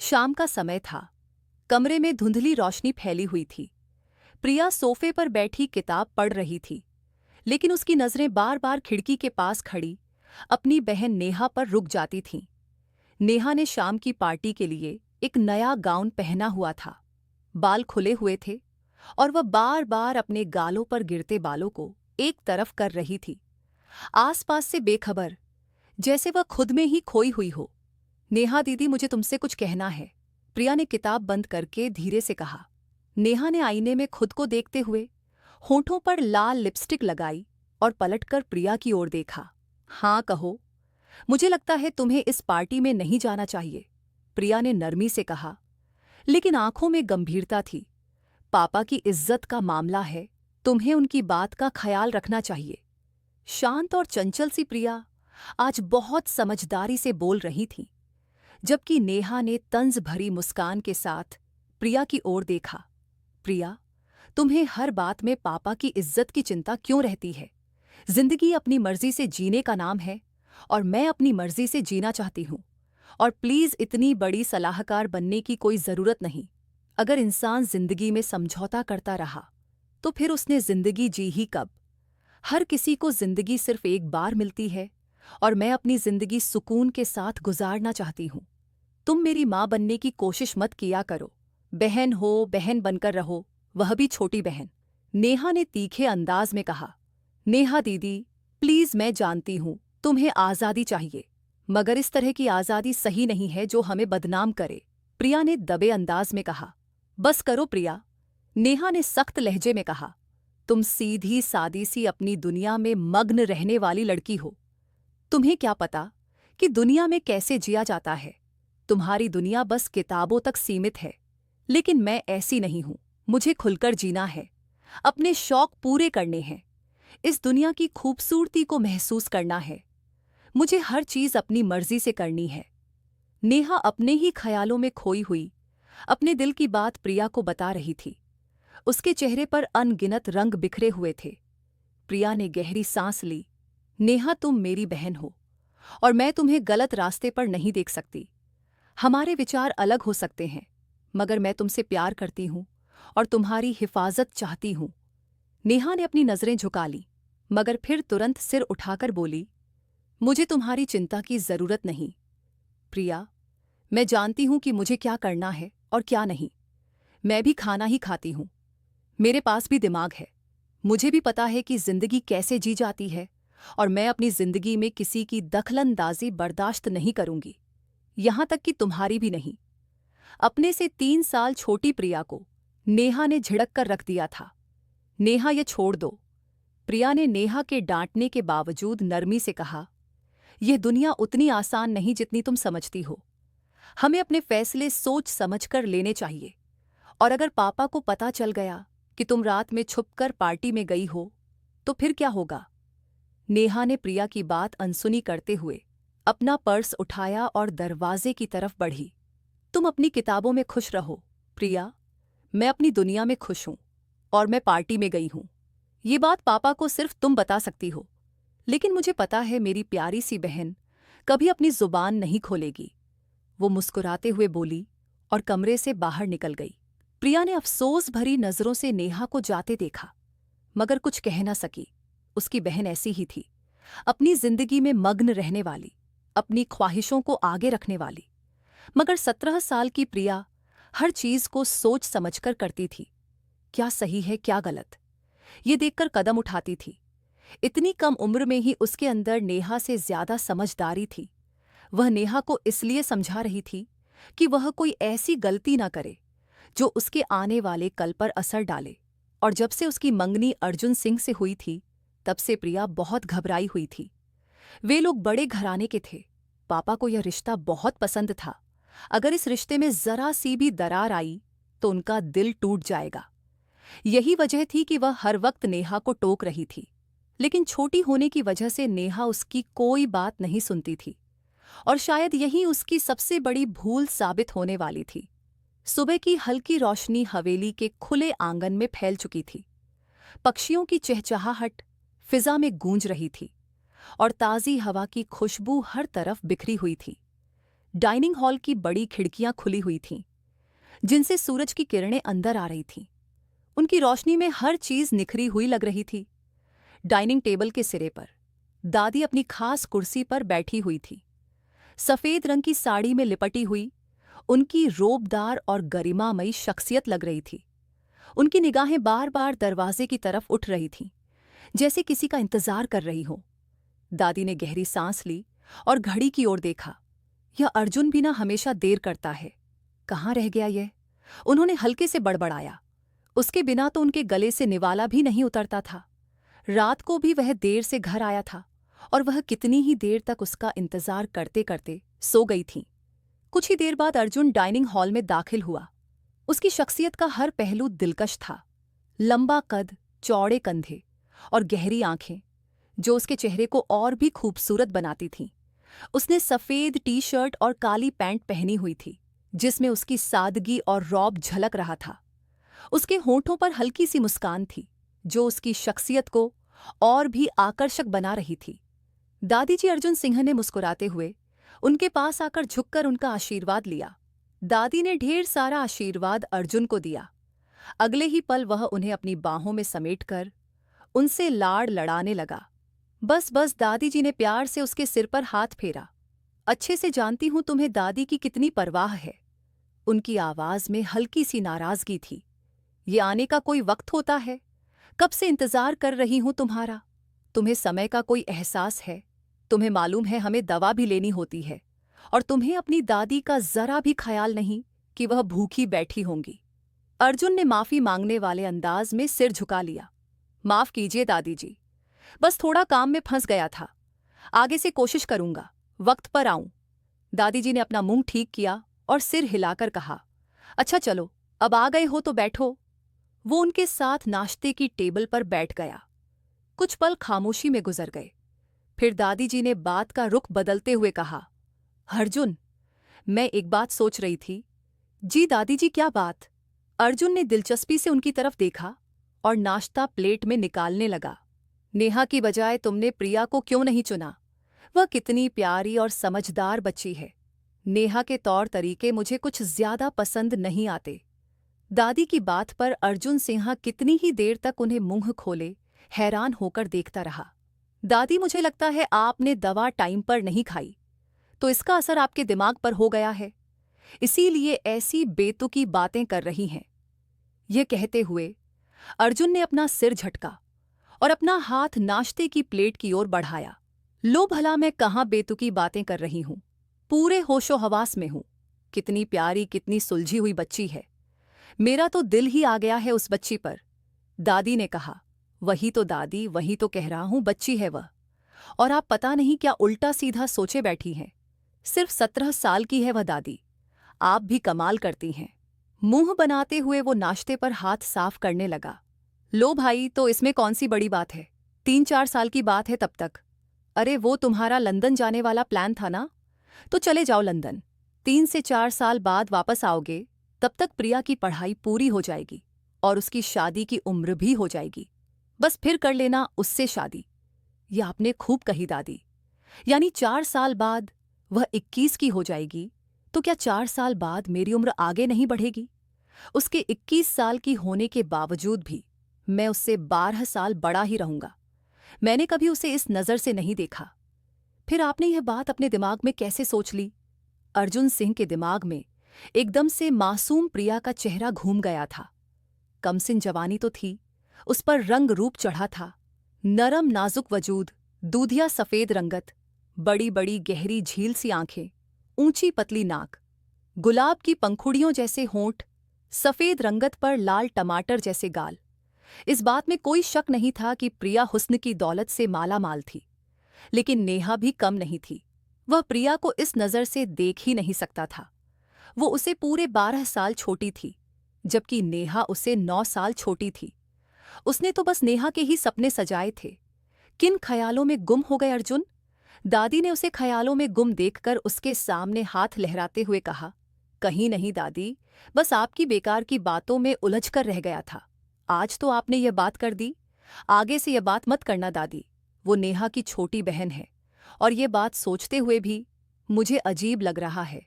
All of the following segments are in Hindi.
शाम का समय था। कमरे में धुंधली रोशनी फैली हुई थी। प्रिया सोफे पर बैठी किताब पढ़ रही थी, लेकिन उसकी नजरें बार बार खिड़की के पास खड़ी अपनी बहन नेहा पर रुक जाती थीं। नेहा ने शाम की पार्टी के लिए एक नया गाउन पहना हुआ था। बाल खुले हुए थे और वह बार बार अपने गालों पर गिरते बालों को एक तरफ कर रही थी, आसपास से बेखबर, जैसे वह खुद में ही खोई हुई हो। नेहा दीदी, मुझे तुमसे कुछ कहना है, प्रिया ने किताब बंद करके धीरे से कहा। नेहा ने आईने में खुद को देखते हुए होठों पर लाल लिपस्टिक लगाई और पलटकर प्रिया की ओर देखा। हाँ कहो। मुझे लगता है तुम्हें इस पार्टी में नहीं जाना चाहिए, प्रिया ने नरमी से कहा, लेकिन आंखों में गंभीरता थी। पापा की इज्जत का मामला है, तुम्हें उनकी बात का ख्याल रखना चाहिए। शांत और चंचल सी प्रिया आज बहुत समझदारी से बोल रही थी, जबकि नेहा ने तंज भरी मुस्कान के साथ प्रिया की ओर देखा। प्रिया, तुम्हें हर बात में पापा की इज्जत की चिंता क्यों रहती है? जिंदगी अपनी मर्जी से जीने का नाम है और मैं अपनी मर्जी से जीना चाहती हूँ। और प्लीज इतनी बड़ी सलाहकार बनने की कोई जरूरत नहीं। अगर इंसान जिंदगी में समझौता करता रहा तो फिर उसने जिंदगी जी ही कब? हर किसी को जिंदगी सिर्फ एक बार मिलती है और मैं अपनी जिंदगी सुकून के साथ गुजारना चाहती हूँ। तुम मेरी माँ बनने की कोशिश मत किया करो। बहन हो, बहन बनकर रहो, वह भी छोटी बहन, नेहा ने तीखे अंदाज में कहा। नेहा दीदी, प्लीज, मैं जानती हूँ तुम्हें आज़ादी चाहिए, मगर इस तरह की आज़ादी सही नहीं है जो हमें बदनाम करे, प्रिया ने दबे अंदाज में कहा। बस करो प्रिया, नेहा ने सख्त लहजे में कहा। तुम सीधी सादी सी अपनी दुनिया में मग्न रहने वाली लड़की हो। तुम्हें क्या पता कि दुनिया में कैसे जिया जाता है? तुम्हारी दुनिया बस किताबों तक सीमित है, लेकिन मैं ऐसी नहीं हूं। मुझे खुलकर जीना है, अपने शौक पूरे करने हैं, इस दुनिया की खूबसूरती को महसूस करना है। मुझे हर चीज अपनी मर्जी से करनी है। नेहा अपने ही ख्यालों में खोई हुई अपने दिल की बात प्रिया को बता रही थी। उसके चेहरे पर अनगिनत रंग बिखरे हुए थे। प्रिया ने गहरी सांस ली। नेहा, तुम मेरी बहन हो और मैं तुम्हें गलत रास्ते पर नहीं देख सकती। हमारे विचार अलग हो सकते हैं, मगर मैं तुमसे प्यार करती हूं और तुम्हारी हिफाजत चाहती हूं। नेहा ने अपनी नजरें झुका ली, मगर फिर तुरंत सिर उठाकर बोली, मुझे तुम्हारी चिंता की जरूरत नहीं। प्रिया, मैं जानती हूं कि मुझे क्या करना है और क्या नहीं। मैं भी खाना ही खाती हूं, मेरे पास भी दिमाग है। मुझे भी पता है कि जिंदगी कैसे जी जाती है और मैं अपनी जिंदगी में किसी की दखलंदाजी बर्दाश्त नहीं करूंगी, यहां तक कि तुम्हारी भी नहीं। अपने से 3 साल छोटी प्रिया को नेहा ने झिड़क कर रख दिया था। नेहा, ये छोड़ दो, प्रिया ने नेहा के डांटने के बावजूद नरमी से कहा। यह दुनिया उतनी आसान नहीं जितनी तुम समझती हो। हमें अपने फैसले सोच समझकर लेने चाहिए। और अगर पापा को पता चल गया कि तुम रात में छुपकर पार्टी में गई हो, तो फिर क्या होगा? नेहा ने प्रिया की बात अनसुनी करते हुए अपना पर्स उठाया और दरवाजे की तरफ बढ़ी। तुम अपनी किताबों में खुश रहो प्रिया, मैं अपनी दुनिया में खुश हूं और मैं पार्टी में गई हूं। ये बात पापा को सिर्फ तुम बता सकती हो, लेकिन मुझे पता है मेरी प्यारी सी बहन कभी अपनी जुबान नहीं खोलेगी। वो मुस्कुराते हुए बोली और कमरे से बाहर निकल गई। प्रिया ने अफसोस भरी नजरों से नेहा को जाते देखा, मगर कुछ कह न सकी। उसकी बहन ऐसी ही थी, अपनी जिंदगी में मग्न रहने वाली, अपनी ख्वाहिशों को आगे रखने वाली। मगर 17 साल की प्रिया हर चीज को सोच समझकर करती थी। क्या सही है क्या गलत, ये देखकर कदम उठाती थी। इतनी कम उम्र में ही उसके अंदर नेहा से ज्यादा समझदारी थी। वह नेहा को इसलिए समझा रही थी कि वह कोई ऐसी गलती न करे जो उसके आने वाले कल पर असर डाले। और जब से उसकी मंगनी अर्जुन सिंह से हुई थी, तब से प्रिया बहुत घबराई हुई थी। वे लोग बड़े घराने के थे, पापा को यह रिश्ता बहुत पसंद था। अगर इस रिश्ते में जरा सी भी दरार आई तो उनका दिल टूट जाएगा। यही वजह थी कि वह हर वक्त नेहा को टोक रही थी, लेकिन छोटी होने की वजह से नेहा उसकी कोई बात नहीं सुनती थी, और शायद यही उसकी सबसे बड़ी भूल साबित होने वाली थी। सुबह की हल्की रोशनी हवेली के खुले आंगन में फैल चुकी थी। पक्षियों की चहचहाहट फिजा में गूंज रही थी और ताज़ी हवा की खुशबू हर तरफ बिखरी हुई थी। डाइनिंग हॉल की बड़ी खिड़कियां खुली हुई थीं, जिनसे सूरज की किरणें अंदर आ रही थीं। उनकी रोशनी में हर चीज निखरी हुई लग रही थी। डाइनिंग टेबल के सिरे पर दादी अपनी खास कुर्सी पर बैठी हुई थी, सफेद रंग की साड़ी में लिपटी हुई। उनकी रोबदार और गरिमामयी शख्सियत लग रही थी। उनकी निगाहें बार बार दरवाजे की तरफ उठ रही थीं, जैसे किसी का इंतजार कर रही हो। दादी ने गहरी सांस ली और घड़ी की ओर देखा। यह अर्जुन भी ना हमेशा देर करता है, कहाँ रह गया यह? उन्होंने हल्के से बड़बड़ाया। उसके बिना तो उनके गले से निवाला भी नहीं उतरता था। रात को भी वह देर से घर आया था और वह कितनी ही देर तक उसका इंतजार करते करते सो गई थी। कुछ ही देर बाद अर्जुन डाइनिंग हॉल में दाखिल हुआ। उसकी शख्सियत का हर पहलू दिलकश था। लंबा कद, चौड़े कंधे और गहरी आंखें, जो उसके चेहरे को और भी खूबसूरत बनाती थीं। उसने सफेद टी शर्ट और काली पैंट पहनी हुई थी, जिसमें उसकी सादगी और रौब झलक रहा था। उसके होठों पर हल्की सी मुस्कान थी, जो उसकी शख्सियत को और भी आकर्षक बना रही थी। दादी जी अर्जुन सिंह ने मुस्कुराते हुए उनके पास आकर झुककर उनका आशीर्वाद लिया। दादी ने ढेर सारा आशीर्वाद अर्जुन को दिया। अगले ही पल वह उन्हें अपनी बाहों में समेटकर उनसे लाड़ लड़ाने लगा। बस बस, दादी जी ने प्यार से उसके सिर पर हाथ फेरा। अच्छे से जानती हूं तुम्हें दादी की कितनी परवाह है। उनकी आवाज में हल्की सी नाराजगी थी। ये आने का कोई वक्त होता है? कब से इंतजार कर रही हूं तुम्हारा। तुम्हें समय का कोई एहसास है? तुम्हें मालूम है हमें दवा भी लेनी होती है, और तुम्हें अपनी दादी का जरा भी ख्याल नहीं कि वह भूखी बैठी होंगी। अर्जुन ने माफी मांगने वाले अंदाज में सिर झुका लिया। माफ कीजिए दादी जी, बस थोड़ा काम में फंस गया था। आगे से कोशिश करूंगा वक्त पर आऊं। दादी जी ने अपना मुंह ठीक किया और सिर हिलाकर कहा, अच्छा चलो, अब आ गए हो तो बैठो। वो उनके साथ नाश्ते की टेबल पर बैठ गया। कुछ पल खामोशी में गुजर गए। फिर दादी जी ने बात का रुख बदलते हुए कहा, अर्जुन, मैं एक बात सोच रही थी। जी दादी जी, क्या बात? अर्जुन ने दिलचस्पी से उनकी तरफ देखा और नाश्ता प्लेट में निकालने लगा। नेहा की बजाय तुमने प्रिया को क्यों नहीं चुना? वह कितनी प्यारी और समझदार बच्ची है। नेहा के तौर तरीके मुझे कुछ ज्यादा पसंद नहीं आते। दादी की बात पर अर्जुन सिंह कितनी ही देर तक उन्हें मुंह खोले हैरान होकर देखता रहा। दादी, मुझे लगता है आपने दवा टाइम पर नहीं खाई, तो इसका असर आपके दिमाग पर हो गया है, इसीलिए ऐसी बेतुकी बातें कर रही हैं। यह कहते हुए अर्जुन ने अपना सिर झटका और अपना हाथ नाश्ते की प्लेट की ओर बढ़ाया। लो भला, मैं कहाँ बेतुकी बातें कर रही हूं, पूरे होशो हवास में हूं। कितनी प्यारी, कितनी सुलझी हुई बच्ची है। मेरा तो दिल ही आ गया है उस बच्ची पर। दादी ने कहा, वही तो दादी, वही तो कह रहा हूं, बच्ची है वह। और आप पता नहीं क्या उल्टा सीधा सोचे बैठी हैं। सिर्फ 17 साल की है वह दादी। आप भी कमाल करती हैं। मुंह बनाते हुए वो नाश्ते पर हाथ साफ करने लगा। लो भाई, तो इसमें कौन सी बड़ी बात है? 3-4 साल की बात है तब तक। अरे वो तुम्हारा लंदन जाने वाला प्लान था ना, तो चले जाओ लंदन। 3 से 4 साल बाद वापस आओगे, तब तक प्रिया की पढ़ाई पूरी हो जाएगी और उसकी शादी की उम्र भी हो जाएगी। बस फिर कर लेना उससे शादी। ये आपने खूब कही दादी। यानी 4 साल बाद वह 21 की हो जाएगी, तो क्या 4 साल बाद मेरी उम्र आगे नहीं बढ़ेगी? उसके 21 साल की होने के बावजूद भी मैं उससे 12 साल बड़ा ही रहूंगा। मैंने कभी उसे इस नज़र से नहीं देखा। फिर आपने यह बात अपने दिमाग में कैसे सोच ली? अर्जुन सिंह के दिमाग में एकदम से मासूम प्रिया का चेहरा घूम गया था। कमसिन जवानी तो थी, उस पर रंग रूप चढ़ा था। नरम नाजुक वजूद, दूधिया सफेद रंगत, बड़ी बड़ी गहरी झील सी आंखें, ऊंची पतली नाक, गुलाब की पंखुड़ियों जैसे होंठ, सफेद रंगत पर लाल टमाटर जैसे गाल। इस बात में कोई शक नहीं था कि प्रिया हुस्न की दौलत से माला माल थी। लेकिन नेहा भी कम नहीं थी। वह प्रिया को इस नज़र से देख ही नहीं सकता था। वो उसे पूरे 12 साल छोटी थी, जबकि नेहा उसे 9 साल छोटी थी। उसने तो बस नेहा के ही सपने सजाए थे। किन ख्यालों में गुम हो गए अर्जुन? दादी ने उसे ख्यालों में गुम देखकर उसके सामने हाथ लहराते हुए कहा, कहीं नहीं दादी, बस आपकी बेकार की बातों में उलझ कर रह गया था। आज तो आपने यह बात कर दी, आगे से यह बात मत करना दादी। वो नेहा की छोटी बहन है, और ये बात सोचते हुए भी मुझे अजीब लग रहा है।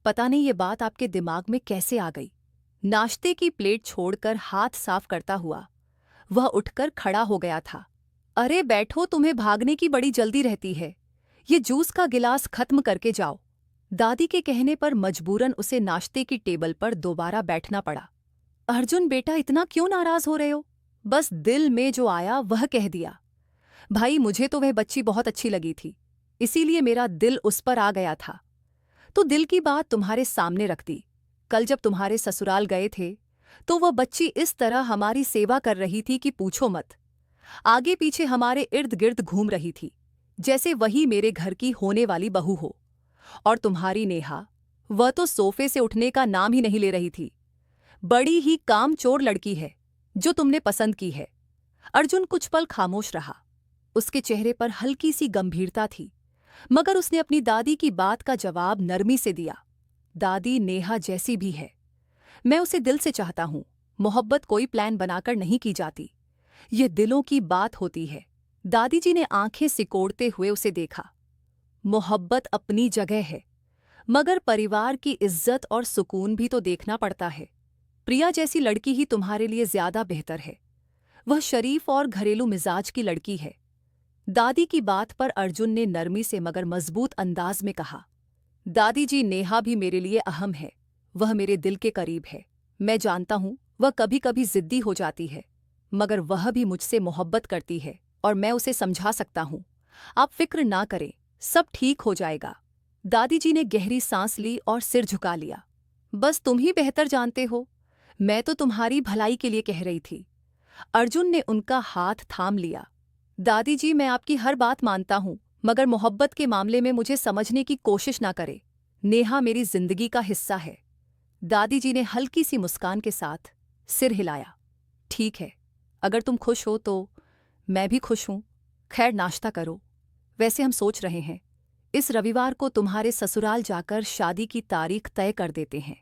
पता नहीं ये बात आपके दिमाग में कैसे आ गई। नाश्ते की प्लेट छोड़कर हाथ साफ करता हुआ वह उठकर खड़ा हो गया था। अरे बैठो, तुम्हें भागने की बड़ी जल्दी रहती है। ये जूस का गिलास खत्म करके जाओ। दादी के कहने पर मजबूरन उसे नाश्ते की टेबल पर दोबारा बैठना पड़ा। अर्जुन बेटा, इतना क्यों नाराज हो रहे हो? बस दिल में जो आया वह कह दिया। भाई, मुझे तो वह बच्ची बहुत अच्छी लगी थी, इसीलिए मेरा दिल उस पर आ गया था। तो दिल की बात तुम्हारे सामने रख दी। कल जब तुम्हारे ससुराल गए थे तो वह बच्ची इस तरह हमारी सेवा कर रही थी कि पूछो मत। आगे पीछे हमारे इर्द गिर्द घूम रही थी, जैसे वही मेरे घर की होने वाली बहू हो। और तुम्हारी नेहा, वह तो सोफे से उठने का नाम ही नहीं ले रही थी। बड़ी ही कामचोर लड़की है जो तुमने पसंद की है। अर्जुन कुछ पल खामोश रहा। उसके चेहरे पर हल्की सी गंभीरता थी, मगर उसने अपनी दादी की बात का जवाब नरमी से दिया। दादी, नेहा जैसी भी है, मैं उसे दिल से चाहता हूं। मोहब्बत कोई प्लान बनाकर नहीं की जाती, यह दिलों की बात होती है। दादी जी ने आंखें सिकोड़ते हुए उसे देखा। मोहब्बत अपनी जगह है, मगर परिवार की इज्जत और सुकून भी तो देखना पड़ता है। प्रिया जैसी लड़की ही तुम्हारे लिए ज्यादा बेहतर है। वह शरीफ और घरेलू मिजाज की लड़की है। दादी की बात पर अर्जुन ने नरमी से मगर मजबूत अंदाज में कहा। दादी जी, नेहा भी मेरे लिए अहम है। वह मेरे दिल के करीब है। मैं जानता हूं वह कभी कभी जिद्दी हो जाती है, मगर वह भी मुझसे मोहब्बत करती है और मैं उसे समझा सकता हूं। आप फिक्र ना करें, सब ठीक हो जाएगा। दादी जी ने गहरी सांस ली और सिर झुका लिया। बस तुम ही बेहतर जानते हो, मैं तो तुम्हारी भलाई के लिए कह रही थी। अर्जुन ने उनका हाथ थाम लिया। दादी जी, मैं आपकी हर बात मानता हूं, मगर मोहब्बत के मामले में मुझे समझने की कोशिश ना करें। नेहा मेरी जिंदगी का हिस्सा है। दादी जी ने हल्की सी मुस्कान के साथ सिर हिलाया। ठीक है, अगर तुम खुश हो तो मैं भी खुश हूं। खैर, नाश्ता करो। वैसे हम सोच रहे हैं इस रविवार को तुम्हारे ससुराल जाकर शादी की तारीख तय कर देते हैं।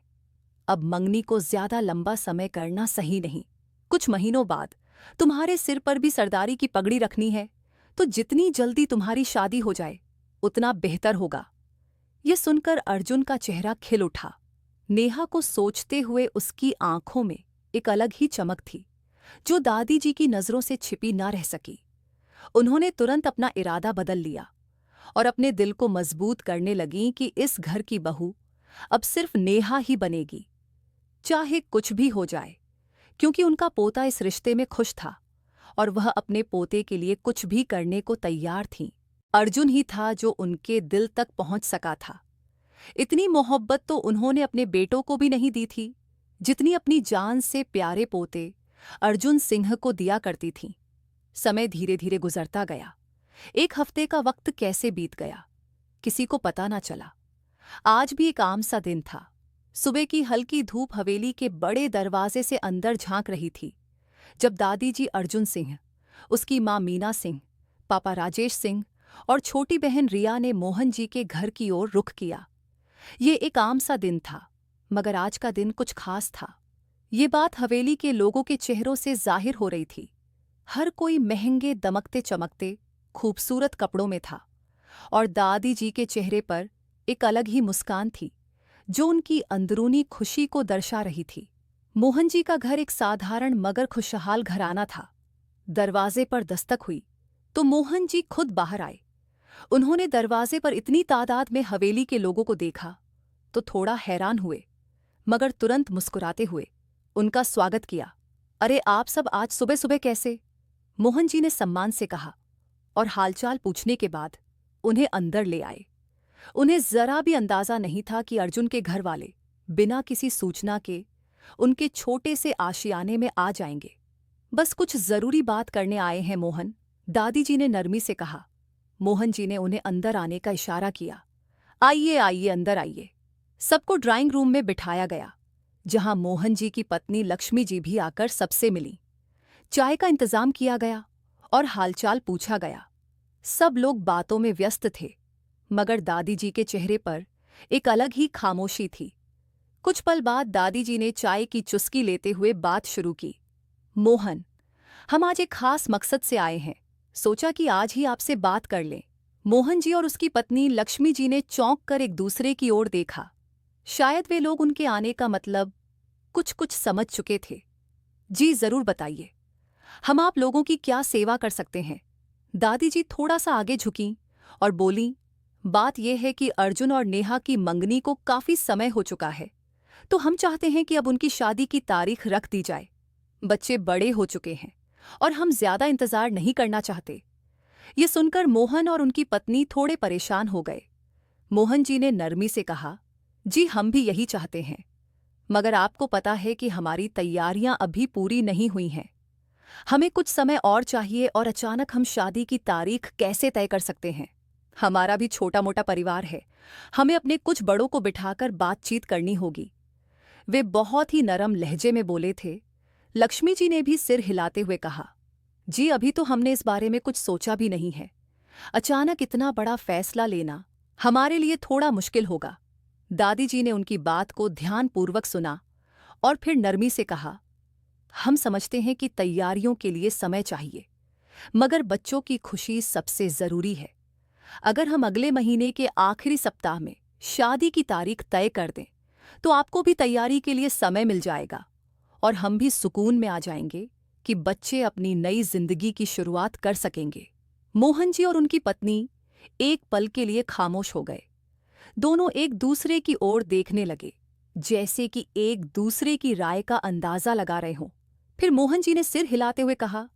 अब मंगनी को ज्यादा लंबा समय करना सही नहीं। कुछ महीनों बाद तुम्हारे सिर पर भी सरदारी की पगड़ी रखनी है, तो जितनी जल्दी तुम्हारी शादी हो जाए उतना बेहतर होगा। यह सुनकर अर्जुन का चेहरा खिल उठा। नेहा को सोचते हुए उसकी आंखों में एक अलग ही चमक थी, जो दादी जी की नजरों से छिपी ना रह सकी। उन्होंने तुरंत अपना इरादा बदल लिया और अपने दिल को मजबूत करने लगीं कि इस घर की बहू अब सिर्फ नेहा ही बनेगी, चाहे कुछ भी हो जाए, क्योंकि उनका पोता इस रिश्ते में खुश था और वह अपने पोते के लिए कुछ भी करने को तैयार थीं। अर्जुन ही था जो उनके दिल तक पहुंच सका था। इतनी मोहब्बत तो उन्होंने अपने बेटों को भी नहीं दी थी, जितनी अपनी जान से प्यारे पोते अर्जुन सिंह को दिया करती थीं। समय धीरे धीरे गुजरता गया। 1 हफ्ते का वक्त कैसे बीत गया, किसी को पता न चला। आज भी एक आम सा दिन था। सुबह की हल्की धूप हवेली के बड़े दरवाजे से अंदर झांक रही थी, जब दादी जी अर्जुन सिंह, उसकी मां मीना सिंह, पापा राजेश सिंह और छोटी बहन रिया ने मोहन जी के घर की ओर रुख किया। ये एक आम सा दिन था, मगर आज का दिन कुछ खास था। ये बात हवेली के लोगों के चेहरों से जाहिर हो रही थी। हर कोई महंगे, दमकते चमकते, खूबसूरत कपड़ों में था और दादी जी के चेहरे पर एक अलग ही मुस्कान थी, जो उनकी अंदरूनी खुशी को दर्शा रही थी। मोहन जी का घर एक साधारण मगर खुशहाल घराना था। दरवाजे पर दस्तक हुई तो मोहन जी खुद बाहर आए। उन्होंने दरवाजे पर इतनी तादाद में हवेली के लोगों को देखा तो थोड़ा हैरान हुए, मगर तुरंत मुस्कुराते हुए उनका स्वागत किया। अरे, आप सब आज सुबह सुबह कैसे? मोहन जी ने सम्मान से कहा और हालचाल पूछने के बाद उन्हें अंदर ले आए। उन्हें जरा भी अंदाजा नहीं था कि अर्जुन के घर वाले बिना किसी सूचना के उनके छोटे से आशियाने में आ जाएंगे। बस कुछ जरूरी बात करने आए हैं मोहन, दादी जी ने नरमी से कहा। मोहन जी ने उन्हें अंदर आने का इशारा किया। आइए आइए, अंदर आइए। सबको ड्राइंग रूम में बिठाया गया, जहां मोहन जी की पत्नी लक्ष्मी जी भी आकर सबसे मिली। चाय का इंतजाम किया गया और हालचाल पूछा गया। सब लोग बातों में व्यस्त थे, मगर दादी जी के चेहरे पर एक अलग ही खामोशी थी। कुछ पल बाद दादी जी ने चाय की चुस्की लेते हुए बात शुरू की। मोहन, हम आज एक खास मकसद से आए हैं, सोचा कि आज ही आपसे बात कर लें। मोहन जी और उसकी पत्नी लक्ष्मी जी ने चौंक कर एक दूसरे की ओर देखा। शायद वे लोग उनके आने का मतलब कुछ कुछ समझ चुके थे। जी जरूर बताइए, हम आप लोगों की क्या सेवा कर सकते हैं? दादी जी थोड़ा सा आगे झुकीं और बोलीं, बात यह है कि अर्जुन और नेहा की मंगनी को काफी समय हो चुका है, तो हम चाहते हैं कि अब उनकी शादी की तारीख रख दी जाए। बच्चे बड़े हो चुके हैं और हम ज्यादा इंतजार नहीं करना चाहते। ये सुनकर मोहन और उनकी पत्नी थोड़े परेशान हो गए। मोहन जी ने नरमी से कहा, जी हम भी यही चाहते हैं, मगर आपको पता है कि हमारी तैयारियां अभी पूरी नहीं हुई हैं। हमें कुछ समय और चाहिए और अचानक हम शादी की तारीख कैसे तय कर सकते हैं? हमारा भी छोटा मोटा परिवार है, हमें अपने कुछ बड़ों को बिठाकर बातचीत करनी होगी। वे बहुत ही नरम लहजे में बोले थे। लक्ष्मी जी ने भी सिर हिलाते हुए कहा, जी अभी तो हमने इस बारे में कुछ सोचा भी नहीं है। अचानक इतना बड़ा फैसला लेना हमारे लिए थोड़ा मुश्किल होगा। दादी जी ने उनकी बात को ध्यानपूर्वक सुना और फिर नरमी से कहा, हम समझते हैं कि तैयारियों के लिए समय चाहिए, मगर बच्चों की खुशी सबसे जरूरी है। अगर हम अगले महीने के आखिरी सप्ताह में शादी की तारीख तय कर दें, तो आपको भी तैयारी के लिए समय मिल जाएगा और हम भी सुकून में आ जाएंगे कि बच्चे अपनी नई जिंदगी की शुरुआत कर सकेंगे। मोहन जी और उनकी पत्नी एक पल के लिए खामोश हो गए। दोनों एक दूसरे की ओर देखने लगे, जैसे कि एक दूसरे की राय का अंदाजा लगा रहे हों। फिर मोहन जी ने सिर हिलाते हुए कहा,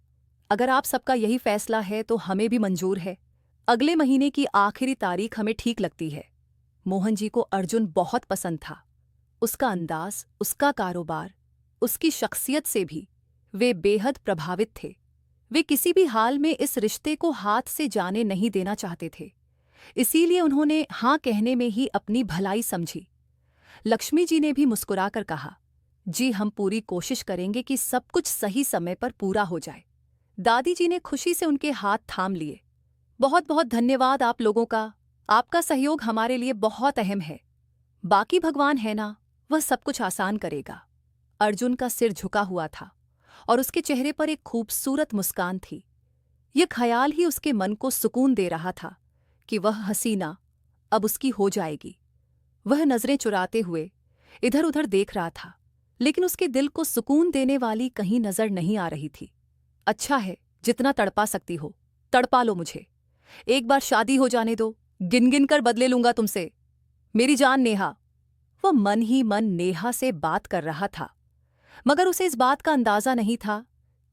अगर आप सबका यही फैसला है तो हमें भी मंजूर है। अगले महीने की आखिरी तारीख हमें ठीक लगती है। मोहन जी को अर्जुन बहुत पसंद था। उसका अंदाज, उसका कारोबार, उसकी शख्सियत से भी वे बेहद प्रभावित थे। वे किसी भी हाल में इस रिश्ते को हाथ से जाने नहीं देना चाहते थे, इसीलिए उन्होंने हाँ कहने में ही अपनी भलाई समझी। लक्ष्मी जी ने भी मुस्कुराकर कहा, जी हम पूरी कोशिश करेंगे कि सब कुछ सही समय पर पूरा हो जाए। दादी जी ने खुशी से उनके हाथ थाम लिए। बहुत बहुत धन्यवाद आप लोगों का, आपका सहयोग हमारे लिए बहुत अहम है। बाकी भगवान है ना, वह सब कुछ आसान करेगा। अर्जुन का सिर झुका हुआ था और उसके चेहरे पर एक खूबसूरत मुस्कान थी। यह ख्याल ही उसके मन को सुकून दे रहा था कि वह हसीना अब उसकी हो जाएगी। वह नजरें चुराते हुए इधर उधर देख रहा था, लेकिन उसके दिल को सुकून देने वाली कहीं नजर नहीं आ रही थी। अच्छा है, जितना तड़पा सकती हो तड़पा लो मुझे। एक बार शादी हो जाने दो, गिन गिन कर बदले लूंगा तुमसे। मेरी जान नेहा। वह मन ही मन नेहा से बात कर रहा था, मगर उसे इस बात का अंदाजा नहीं था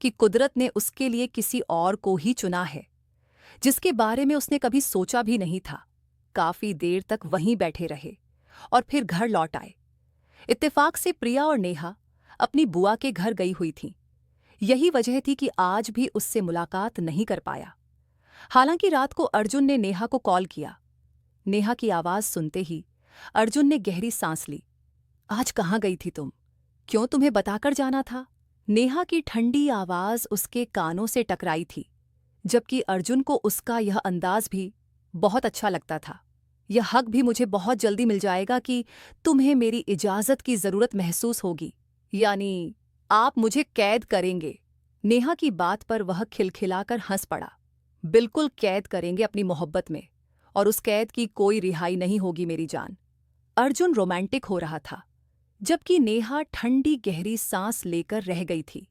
कि कुदरत ने उसके लिए किसी और को ही चुना है, जिसके बारे में उसने कभी सोचा भी नहीं था। काफी देर तक वहीं बैठे रहे और फिर घर लौट आए। इत्तेफाक से प्रिया और नेहा अपनी बुआ के घर गई हुई थीं। यही वजह थी कि आज भी उससे मुलाकात नहीं कर पाया। हालांकि रात को अर्जुन ने नेहा को कॉल किया। नेहा की आवाज सुनते ही अर्जुन ने गहरी सांस ली। आज कहाँ गई थी तुम? क्यों तुम्हें बताकर जाना था? नेहा की ठंडी आवाज उसके कानों से टकराई थी, जबकि अर्जुन को उसका यह अंदाज भी बहुत अच्छा लगता था। यह हक भी मुझे बहुत जल्दी मिल जाएगा कि तुम्हें मेरी इजाजत की जरूरत महसूस होगी, यानी आप मुझे कैद करेंगे। नेहा की बात पर वह खिलखिलाकर हंस पड़ा। बिल्कुल कैद करेंगे अपनी मोहब्बत में, और उस कैद की कोई रिहाई नहीं होगी मेरी जान। अर्जुन रोमांटिक हो रहा था, जबकि नेहा ठंडी गहरी सांस लेकर रह गई थी।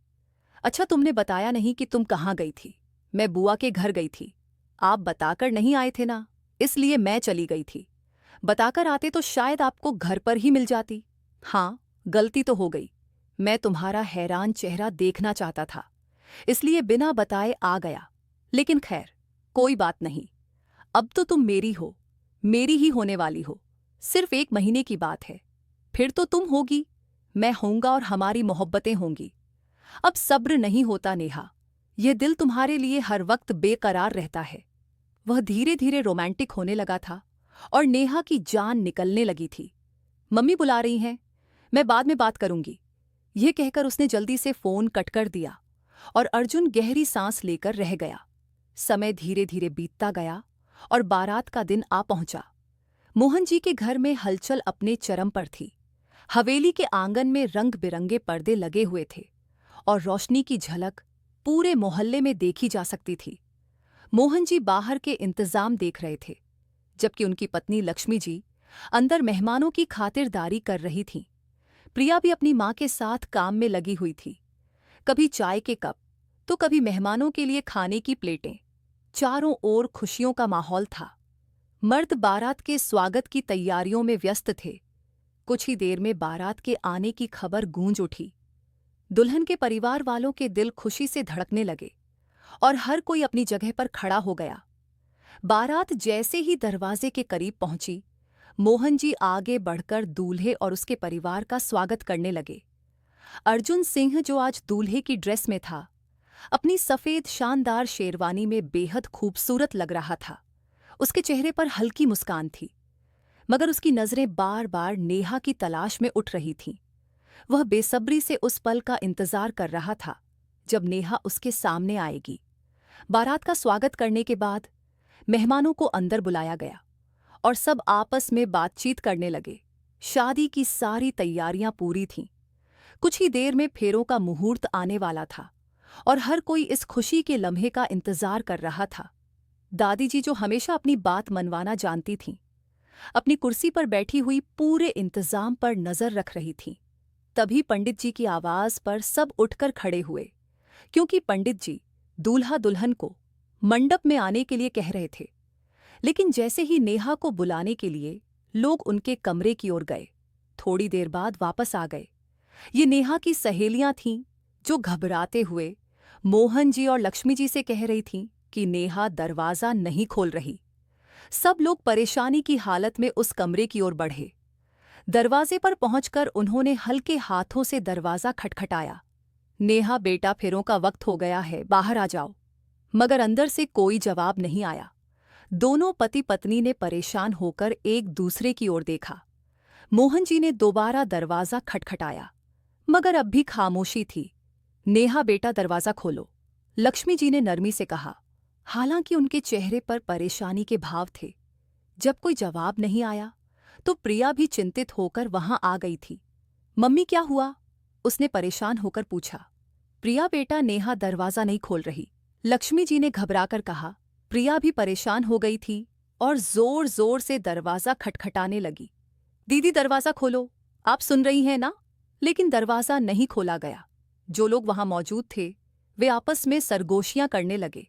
अच्छा, तुमने बताया नहीं कि तुम कहाँ गई थी? मैं बुआ के घर गई थी। आप बताकर नहीं आए थे ना, इसलिए मैं चली गई थी। बताकर आते तो शायद आपको घर पर ही मिल जाती। हाँ, गलती तो हो गई। मैं तुम्हारा हैरान चेहरा देखना चाहता था, इसलिए बिना बताए आ गया। लेकिन खैर, कोई बात नहीं। अब तो तुम मेरी हो, मेरी ही होने वाली हो। सिर्फ 1 महीने की बात है, फिर तो तुम होगी, मैं होऊंगा और हमारी मोहब्बतें होंगी। अब सब्र नहीं होता नेहा, यह दिल तुम्हारे लिए हर वक्त बेकरार रहता है। वह धीरे धीरे रोमांटिक होने लगा था और नेहा की जान निकलने लगी थी। मम्मी बुला रही हैं, मैं बाद में बात करूंगी। यह कहकर उसने जल्दी से फोन कट कर दिया और अर्जुन गहरी सांस लेकर रह गया। समय धीरे धीरे बीतता गया और बारात का दिन आ पहुंचा। मोहन जी के घर में हलचल अपने चरम पर थी। हवेली के आंगन में रंग बिरंगे पर्दे लगे हुए थे और रोशनी की झलक पूरे मोहल्ले में देखी जा सकती थी। मोहन जी बाहर के इंतजाम देख रहे थे, जबकि उनकी पत्नी लक्ष्मी जी अंदर मेहमानों की खातिरदारी कर रही थीं। प्रिया भी अपनी माँ के साथ काम में लगी हुई थी। कभी चाय के कप, तो कभी मेहमानों के लिए खाने की प्लेटें। चारों ओर खुशियों का माहौल था। मर्द बारात के स्वागत की तैयारियों में व्यस्त थे। कुछ ही देर में बारात के आने की खबर गूंज उठी। दुल्हन के परिवार वालों के दिल खुशी से धड़कने लगे और हर कोई अपनी जगह पर खड़ा हो गया। बारात जैसे ही दरवाजे के करीब पहुंची, मोहन जी आगे बढ़कर दूल्हे और उसके परिवार का स्वागत करने लगे। अर्जुन सिंह, जो आज दूल्हे की ड्रेस में था, अपनी सफेद शानदार शेरवानी में बेहद खूबसूरत लग रहा था। उसके चेहरे पर हल्की मुस्कान थी, मगर उसकी नजरें बार बार नेहा की तलाश में उठ रही थीं। वह बेसब्री से उस पल का इंतजार कर रहा था जब नेहा उसके सामने आएगी। बारात का स्वागत करने के बाद मेहमानों को अंदर बुलाया गया और सब आपस में बातचीत करने लगे। शादी की सारी तैयारियां पूरी थीं। कुछ ही देर में फेरों का मुहूर्त आने वाला था और हर कोई इस खुशी के लम्हे का इंतजार कर रहा था। दादी जी, जो हमेशा अपनी बात मनवाना जानती थीं, अपनी कुर्सी पर बैठी हुई पूरे इंतजाम पर नजर रख रही थीं। तभी पंडित जी की आवाज पर सब उठकर खड़े हुए, क्योंकि पंडित जी दूल्हा दुल्हन को मंडप में आने के लिए कह रहे थे। लेकिन जैसे ही नेहा को बुलाने के लिए लोग उनके कमरे की ओर गए, थोड़ी देर बाद वापस आ गए। ये नेहा की सहेलियां थीं, जो घबराते हुए मोहन जी और लक्ष्मी जी से कह रही थीं कि नेहा दरवाजा नहीं खोल रही। सब लोग परेशानी की हालत में उस कमरे की ओर बढ़े। दरवाजे पर पहुंचकर उन्होंने हल्के हाथों से दरवाजा खटखटाया। नेहा, बेटा, फेरों का वक्त हो गया है, बाहर आ जाओ। मगर अंदर से कोई जवाब नहीं आया। दोनों पति पत्नी ने परेशान होकर एक दूसरे की ओर देखा। मोहन जी ने दोबारा दरवाजा खटखटाया, मगर अब भी खामोशी थी। नेहा, बेटा, दरवाजा खोलो, लक्ष्मी जी ने नरमी से कहा। हालांकि उनके चेहरे पर परेशानी के भाव थे। जब कोई जवाब नहीं आया तो प्रिया भी चिंतित होकर वहां आ गई थी। मम्मी, क्या हुआ? उसने परेशान होकर पूछा। प्रिया, बेटा, नेहा दरवाजा नहीं खोल रही, लक्ष्मी जी ने घबराकर कहा। प्रिया भी परेशान हो गई थी और जोर जोर से दरवाजा खटखटाने लगी। दीदी, दरवाजा खोलो, आप सुन रही हैं ना? लेकिन दरवाजा नहीं खोला गया। जो लोग वहां मौजूद थे वे आपस में सरगोशियां करने लगे,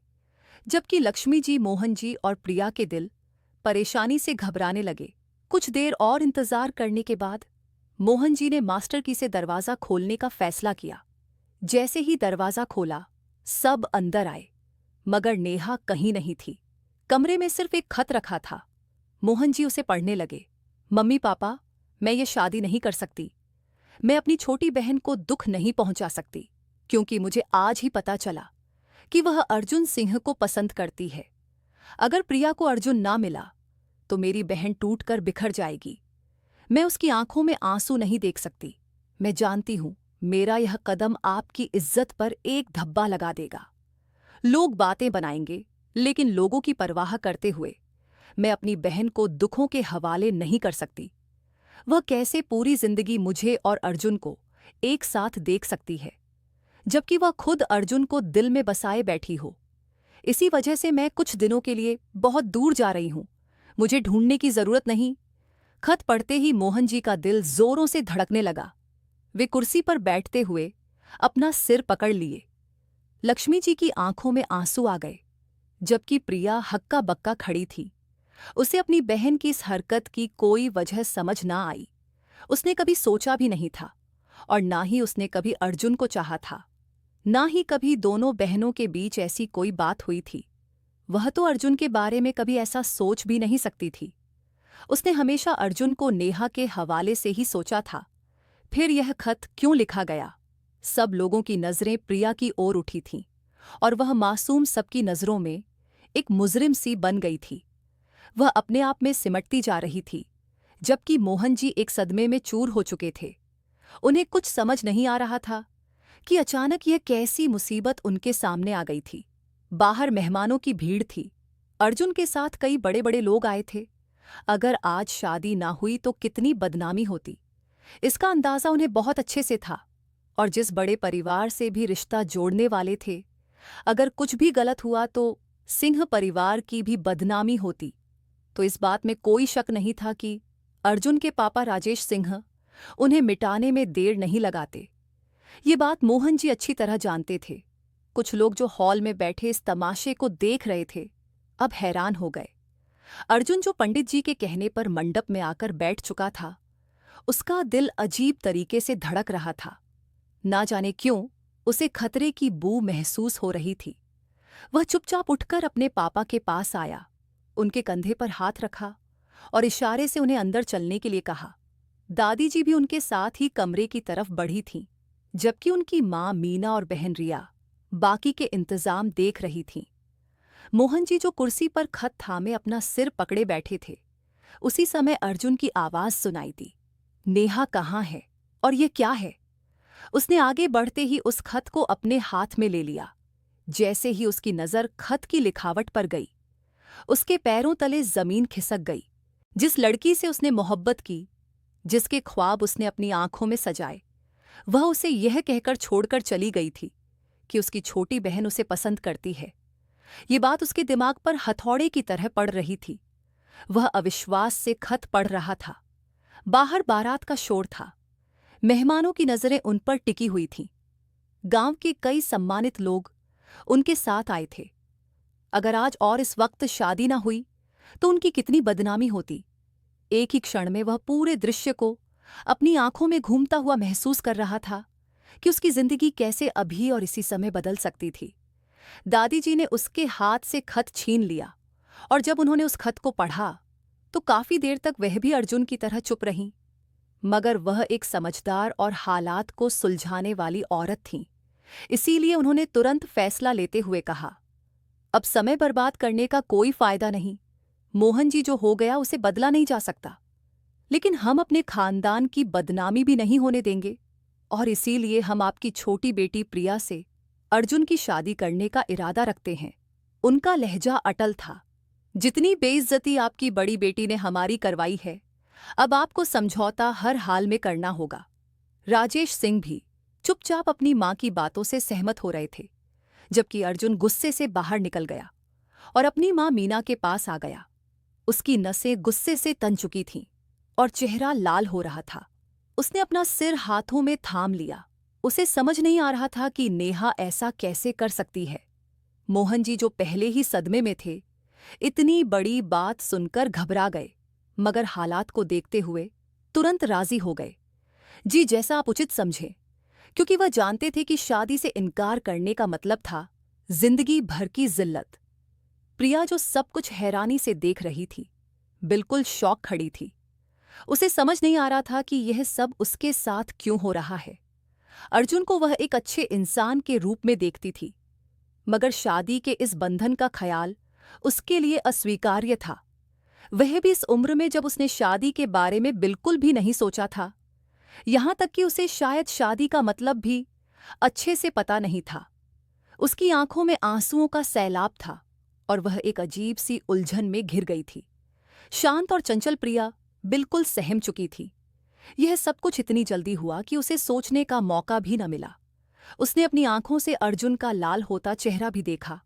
जबकि लक्ष्मी जी, मोहन जी और प्रिया के दिल परेशानी से घबराने लगे। कुछ देर और इंतजार करने के बाद मोहन जी ने मास्टर की से दरवाजा खोलने का फैसला किया। जैसे ही दरवाजा खोला, सब अंदर आए, मगर नेहा कहीं नहीं थी। कमरे में सिर्फ एक खत रखा था। मोहन जी उसे पढ़ने लगे। मम्मी, पापा, मैं ये शादी नहीं कर सकती। मैं अपनी छोटी बहन को दुख नहीं पहुंचा सकती, क्योंकि मुझे आज ही पता चला कि वह अर्जुन सिंह को पसंद करती है। अगर प्रिया को अर्जुन ना मिला तो मेरी बहन टूटकर बिखर जाएगी। मैं उसकी आंखों में आंसू नहीं देख सकती। मैं जानती हूं मेरा यह कदम आपकी इज्जत पर एक धब्बा लगा देगा। लोग बातें बनाएंगे, लेकिन लोगों की परवाह करते हुए मैं अपनी बहन को दुखों के हवाले नहीं कर सकती। वह कैसे पूरी जिंदगी मुझे और अर्जुन को एक साथ देख सकती है, जबकि वह खुद अर्जुन को दिल में बसाए बैठी हो। इसी वजह से मैं कुछ दिनों के लिए बहुत दूर जा रही हूं। मुझे ढूंढने की जरूरत नहीं। खत पढ़ते ही मोहन जी का दिल जोरों से धड़कने लगा। वे कुर्सी पर बैठते हुए अपना सिर पकड़ लिए। लक्ष्मी जी की आंखों में आंसू आ गए, जबकि प्रिया हक्का बक्का खड़ी थी। उसे अपनी बहन की इस हरकत की कोई वजह समझ ना आई। उसने कभी सोचा भी नहीं था, और ना ही उसने कभी अर्जुन को चाहा था, ना ही कभी दोनों बहनों के बीच ऐसी कोई बात हुई थी। वह तो अर्जुन के बारे में कभी ऐसा सोच भी नहीं सकती थी। उसने हमेशा अर्जुन को नेहा के हवाले से ही सोचा था। फिर यह खत क्यों लिखा गया? सब लोगों की नजरें प्रिया की ओर उठी थीं, और वह मासूम सबकी नजरों में एक मुजरिम सी बन गई थी। वह अपने आप में सिमटती जा रही थी, जबकि मोहन जी एक सदमे में चूर हो चुके थे। उन्हें कुछ समझ नहीं आ रहा था कि अचानक यह कैसी मुसीबत उनके सामने आ गई थी। बाहर मेहमानों की भीड़ थी। अर्जुन के साथ कई बड़े बड़े लोग आए थे। अगर आज शादी ना हुई तो कितनी बदनामी होती, इसका अंदाजा उन्हें बहुत अच्छे से था। और जिस बड़े परिवार से भी रिश्ता जोड़ने वाले थे, अगर कुछ भी गलत हुआ तो सिंह परिवार की भी बदनामी होती तो इस बात में कोई शक नहीं था कि अर्जुन के पापा राजेश सिंह उन्हें मिटाने में देर नहीं लगाते। ये बात मोहन जी अच्छी तरह जानते थे। कुछ लोग जो हॉल में बैठे इस तमाशे को देख रहे थे अब हैरान हो गए। अर्जुन जो पंडित जी के कहने पर मंडप में आकर बैठ चुका था, उसका दिल अजीब तरीके से धड़क रहा था। ना जाने क्यों उसे खतरे की बू महसूस हो रही थी। वह चुपचाप उठकर अपने पापा के पास आया, उनके कंधे पर हाथ रखा और इशारे से उन्हें अंदर चलने के लिए कहा। दादी जी भी उनके साथ ही कमरे की तरफ बढ़ी थीं, जबकि उनकी माँ मीना और बहन रिया बाकी के इंतजाम देख रही थीं। मोहन जी जो कुर्सी पर खत थामे अपना सिर पकड़े बैठे थे, उसी समय अर्जुन की आवाज सुनाई दी। नेहा कहाँ है और ये क्या है? उसने आगे बढ़ते ही उस खत को अपने हाथ में ले लिया। जैसे ही उसकी नजर खत की लिखावट पर गई, उसके पैरों तले जमीन खिसक गई। जिस लड़की से उसने मोहब्बत की, जिसके ख्वाब उसने अपनी आंखों में सजाए, वह उसे यह कहकर छोड़कर चली गई थी कि उसकी छोटी बहन उसे पसंद करती है। ये बात उसके दिमाग पर हथौड़े की तरह पड़ रही थी। वह अविश्वास से खत पढ़ रहा था। बाहर बारात का शोर था। मेहमानों की नजरें उन पर टिकी हुई थीं। गांव के कई सम्मानित लोग उनके साथ आए थे। अगर आज और इस वक्त शादी न हुई तो उनकी कितनी बदनामी होती। एक ही क्षण में वह पूरे दृश्य को अपनी आंखों में घूमता हुआ महसूस कर रहा था कि उसकी जिंदगी कैसे अभी और इसी समय बदल सकती थी। दादी जी ने उसके हाथ से खत छीन लिया और जब उन्होंने उस खत को पढ़ा तो काफी देर तक वह भी अर्जुन की तरह चुप रहीं। मगर वह एक समझदार और हालात को सुलझाने वाली औरत थीं। इसीलिए उन्होंने तुरंत फैसला लेते हुए कहा, अब समय बर्बाद करने का कोई फायदा नहीं। मोहन जी जो हो गया उसे बदला नहीं जा सकता, लेकिन हम अपने खानदान की बदनामी भी नहीं होने देंगे और इसीलिए हम आपकी छोटी बेटी प्रिया से अर्जुन की शादी करने का इरादा रखते हैं। उनका लहजा अटल था। जितनी बेइज्जती आपकी बड़ी बेटी ने हमारी करवाई है, अब आपको समझौता हर हाल में करना होगा। राजेश सिंह भी चुपचाप अपनी मां की बातों से सहमत हो रहे थे, जबकि अर्जुन गुस्से से बाहर निकल गया और अपनी मां मीना के पास आ गया। उसकी नसें गुस्से से तन चुकी थीं और चेहरा लाल हो रहा था। उसने अपना सिर हाथों में थाम लिया। उसे समझ नहीं आ रहा था कि नेहा ऐसा कैसे कर सकती है। मोहन जी जो पहले ही सदमे में थे, इतनी बड़ी बात सुनकर घबरा गए, मगर हालात को देखते हुए तुरंत राजी हो गए। जी, जैसा आप उचित समझें, क्योंकि वह जानते थे कि शादी से इनकार करने का मतलब था जिंदगी भर की जिल्लत। प्रिया जो सब कुछ हैरानी से देख रही थी, बिल्कुल शौक खड़ी थी। उसे समझ नहीं आ रहा था कि यह सब उसके साथ क्यों हो रहा है। अर्जुन को वह एक अच्छे इंसान के रूप में देखती थी, मगर शादी के इस बंधन का ख्याल उसके लिए अस्वीकार्य था। वह भी इस उम्र में जब उसने शादी के बारे में बिल्कुल भी नहीं सोचा था। यहां तक कि उसे शायद शादी का मतलब भी अच्छे से पता नहीं था। उसकी आंखों में आंसुओं का सैलाब था और वह एक अजीब सी उलझन में घिर गई थी। शांत और चंचल प्रिया बिल्कुल सहम चुकी थी। यह सब कुछ इतनी जल्दी हुआ कि उसे सोचने का मौका भी न मिला। उसने अपनी आंखों से अर्जुन का लाल होता चेहरा भी देखा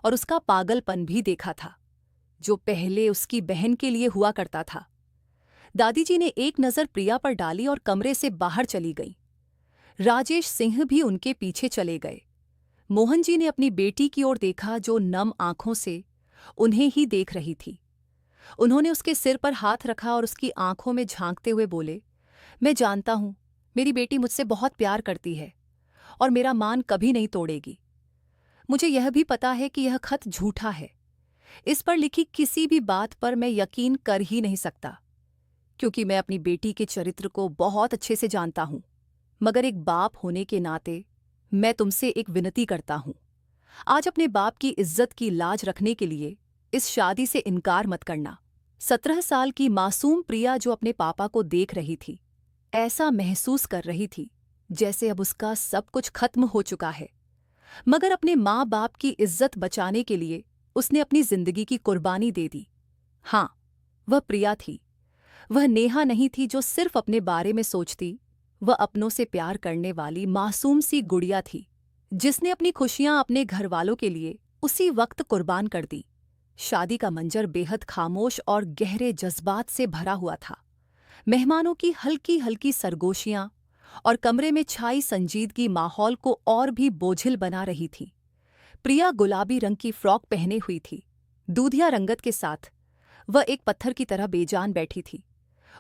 और उसका पागलपन भी देखा था, जो पहले उसकी बहन के लिए हुआ करता था। दादी जी ने एक नज़र प्रिया पर डाली और कमरे से बाहर चली गई। राजेश सिंह भी उनके पीछे चले गए। मोहन जी ने अपनी बेटी की ओर देखा, जो नम आंखों से उन्हें ही देख रही थी। उन्होंने उसके सिर पर हाथ रखा और उसकी आंखों में झांकते हुए बोले, मैं जानता हूं मेरी बेटी मुझसे बहुत प्यार करती है और मेरा मान कभी नहीं तोड़ेगी। मुझे यह भी पता है कि यह खत झूठा है। इस पर लिखी किसी भी बात पर मैं यकीन कर ही नहीं सकता, क्योंकि मैं अपनी बेटी के चरित्र को बहुत अच्छे से जानता हूं। मगर एक बाप होने के नाते मैं तुमसे एक विनती करता हूं। आज अपने बाप की इज्जत की लाज रखने के लिए इस शादी से इनकार मत करना। 17 साल की मासूम प्रिया जो अपने पापा को देख रही थी, ऐसा महसूस कर रही थी जैसे अब उसका सब कुछ खत्म हो चुका है। मगर अपने माँ बाप की इज्जत बचाने के लिए उसने अपनी जिंदगी की कुर्बानी दे दी। हाँ, वह प्रिया थी। वह नेहा नहीं थी जो सिर्फ अपने बारे में सोचती। वह अपनों से प्यार करने वाली मासूम सी गुड़िया थी, जिसने अपनी खुशियां अपने घर वालों के लिए उसी वक्त कुर्बान कर दी। शादी का मंजर बेहद खामोश और गहरे जज्बात से भरा हुआ था। मेहमानों की हल्की हल्की सरगोशियां और कमरे में छाई संजीदगी माहौल को और भी बोझिल बना रही थी। प्रिया गुलाबी रंग की फ्रॉक पहने हुई थी, दूधिया रंगत के साथ। वह एक पत्थर की तरह बेजान बैठी थी।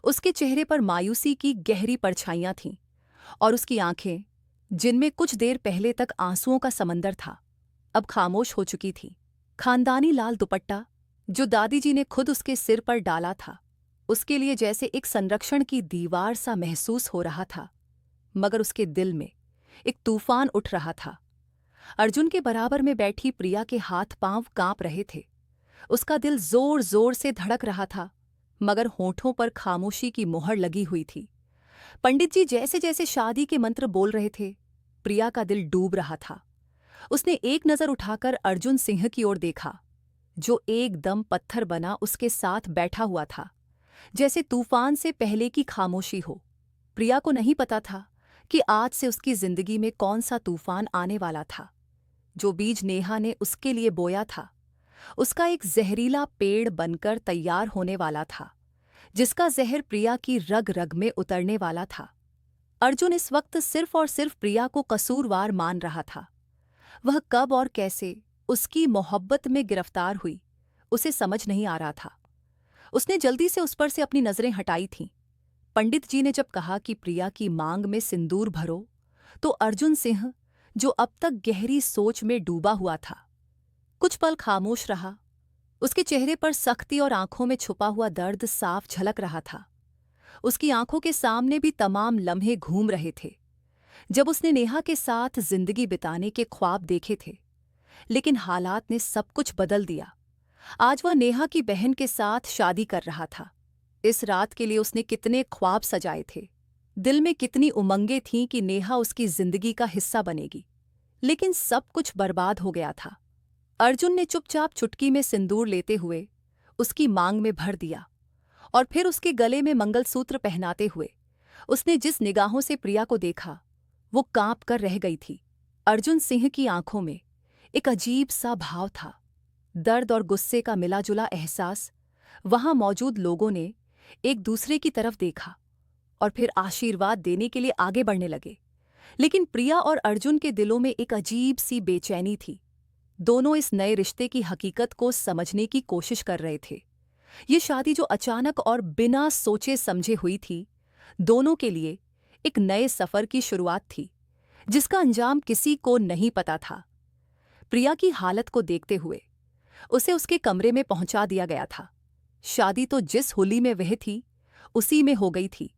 उसके चेहरे पर मायूसी की गहरी परछाइयां थीं और उसकी आंखें, जिनमें कुछ देर पहले तक आंसुओं का समंदर था, अब खामोश हो चुकी थी। खानदानी लाल दुपट्टा, जो दादी जी ने खुद उसके सिर पर डाला था, उसके लिए जैसे एक संरक्षण की दीवार सा महसूस हो रहा था। मगर उसके दिल में एक तूफान उठ रहा था। अर्जुन के बराबर में बैठी प्रिया के हाथ पांव कांप रहे थे। उसका दिल जोर जोर से धड़क रहा था, मगर होठों पर खामोशी की मोहर लगी हुई थी। पंडित जी जैसे जैसे शादी के मंत्र बोल रहे थे, प्रिया का दिल डूब रहा था। उसने एक नजर उठाकर अर्जुन सिंह की ओर देखा, जो एकदम पत्थर बना उसके साथ बैठा हुआ था, जैसे तूफान से पहले की खामोशी हो। प्रिया को नहीं पता था कि आज से उसकी जिंदगी में कौन सा तूफान आने वाला था। जो बीज नेहा ने उसके लिए बोया था, उसका एक जहरीला पेड़ बनकर तैयार होने वाला था, जिसका जहर प्रिया की रग रग में उतरने वाला था। अर्जुन इस वक्त सिर्फ और सिर्फ प्रिया को कसूरवार मान रहा था। वह कब और कैसे उसकी मोहब्बत में गिरफ्तार हुई, उसे समझ नहीं आ रहा था। उसने जल्दी से उस पर से अपनी नजरें हटाई थीं। पंडित जी ने जब कहा कि प्रिया की मांग में सिंदूर भरो, तो अर्जुन सिंह, जो अब तक गहरी सोच में डूबा हुआ था, कुछ पल खामोश रहा। उसके चेहरे पर सख्ती और आंखों में छुपा हुआ दर्द साफ झलक रहा था। उसकी आंखों के सामने भी तमाम लम्हे घूम रहे थे, जब उसने नेहा के साथ जिंदगी बिताने के ख्वाब देखे थे। लेकिन हालात ने सब कुछ बदल दिया। आज वह नेहा की बहन के साथ शादी कर रहा था। इस रात के लिए उसने कितने ख्वाब सजाए थे, दिल में कितनी उमंगें थीं कि नेहा उसकी जिंदगी का हिस्सा बनेगी। लेकिन सब कुछ बर्बाद हो गया था। अर्जुन ने चुपचाप चुटकी में सिंदूर लेते हुए उसकी मांग में भर दिया, और फिर उसके गले में मंगलसूत्र पहनाते हुए उसने जिस निगाहों से प्रिया को देखा, वो कांप कर रह गई थी। अर्जुन सिंह की आंखों में एक अजीब सा भाव था, दर्द और गुस्से का मिलाजुला एहसास। वहां मौजूद लोगों ने एक दूसरे की तरफ देखा और फिर आशीर्वाद देने के लिए आगे बढ़ने लगे। लेकिन प्रिया और अर्जुन के दिलों में एक अजीब सी बेचैनी थी। दोनों इस नए रिश्ते की हकीकत को समझने की कोशिश कर रहे थे। ये शादी जो अचानक और बिना सोचे समझे हुई थी, दोनों के लिए एक नए सफर की शुरुआत थी, जिसका अंजाम किसी को नहीं पता था। प्रिया की हालत को देखते हुए उसे उसके कमरे में पहुंचा दिया गया था। शादी तो जिस होली में वह थी, उसी में हो गई थी,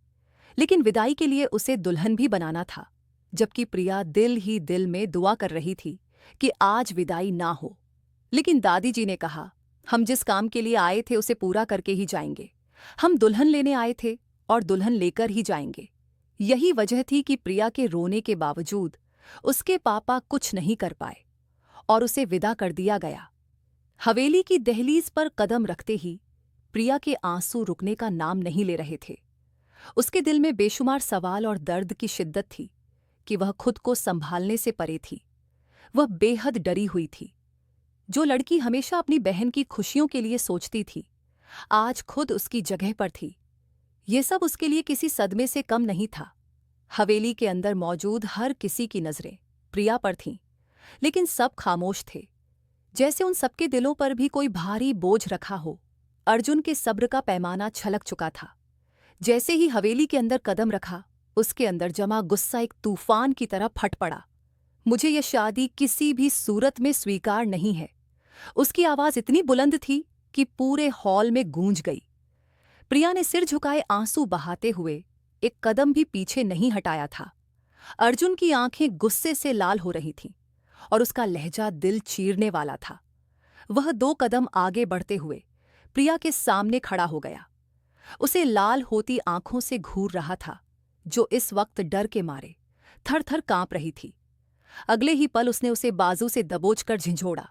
लेकिन विदाई के लिए उसे दुल्हन भी बनाना था। जबकि प्रिया दिल ही दिल में दुआ कर रही थी कि आज विदाई ना हो। लेकिन दादी जी ने कहा, हम जिस काम के लिए आए थे उसे पूरा करके ही जाएंगे। हम दुल्हन लेने आए थे और दुल्हन लेकर ही जाएंगे। यही वजह थी कि प्रिया के रोने के बावजूद उसके पापा कुछ नहीं कर पाए और उसे विदा कर दिया गया। हवेली की दहलीज पर कदम रखते ही प्रिया के आंसू रुकने का नाम नहीं ले रहे थे। उसके दिल में बेशुमार सवाल और दर्द की शिद्दत थी कि वह खुद को संभालने से परे थी। वह बेहद डरी हुई थी। जो लड़की हमेशा अपनी बहन की खुशियों के लिए सोचती थी, आज खुद उसकी जगह पर थी। ये सब उसके लिए किसी सदमे से कम नहीं था। हवेली के अंदर मौजूद हर किसी की नजरें प्रिया पर थीं, लेकिन सब खामोश थे, जैसे उन सबके दिलों पर भी कोई भारी बोझ रखा हो। अर्जुन के सब्र का पैमाना छलक चुका था। जैसे ही हवेली के अंदर कदम रखा, उसके अंदर जमा गुस्सा एक तूफान की तरह फट पड़ा। मुझे यह शादी किसी भी सूरत में स्वीकार नहीं है। उसकी आवाज इतनी बुलंद थी कि पूरे हॉल में गूंज गई। प्रिया ने सिर झुकाए आंसू बहाते हुए एक कदम भी पीछे नहीं हटाया था। अर्जुन की आंखें गुस्से से लाल हो रही थीं और उसका लहजा दिल चीरने वाला था। वह 2 कदम आगे बढ़ते हुए प्रिया के सामने खड़ा हो गया। उसे लाल होती आंखों से घूर रहा था, जो इस वक्त डर के मारे थर-थर कांप रही थी। अगले ही पल उसने उसे बाजू से दबोचकर झिंझोड़ा।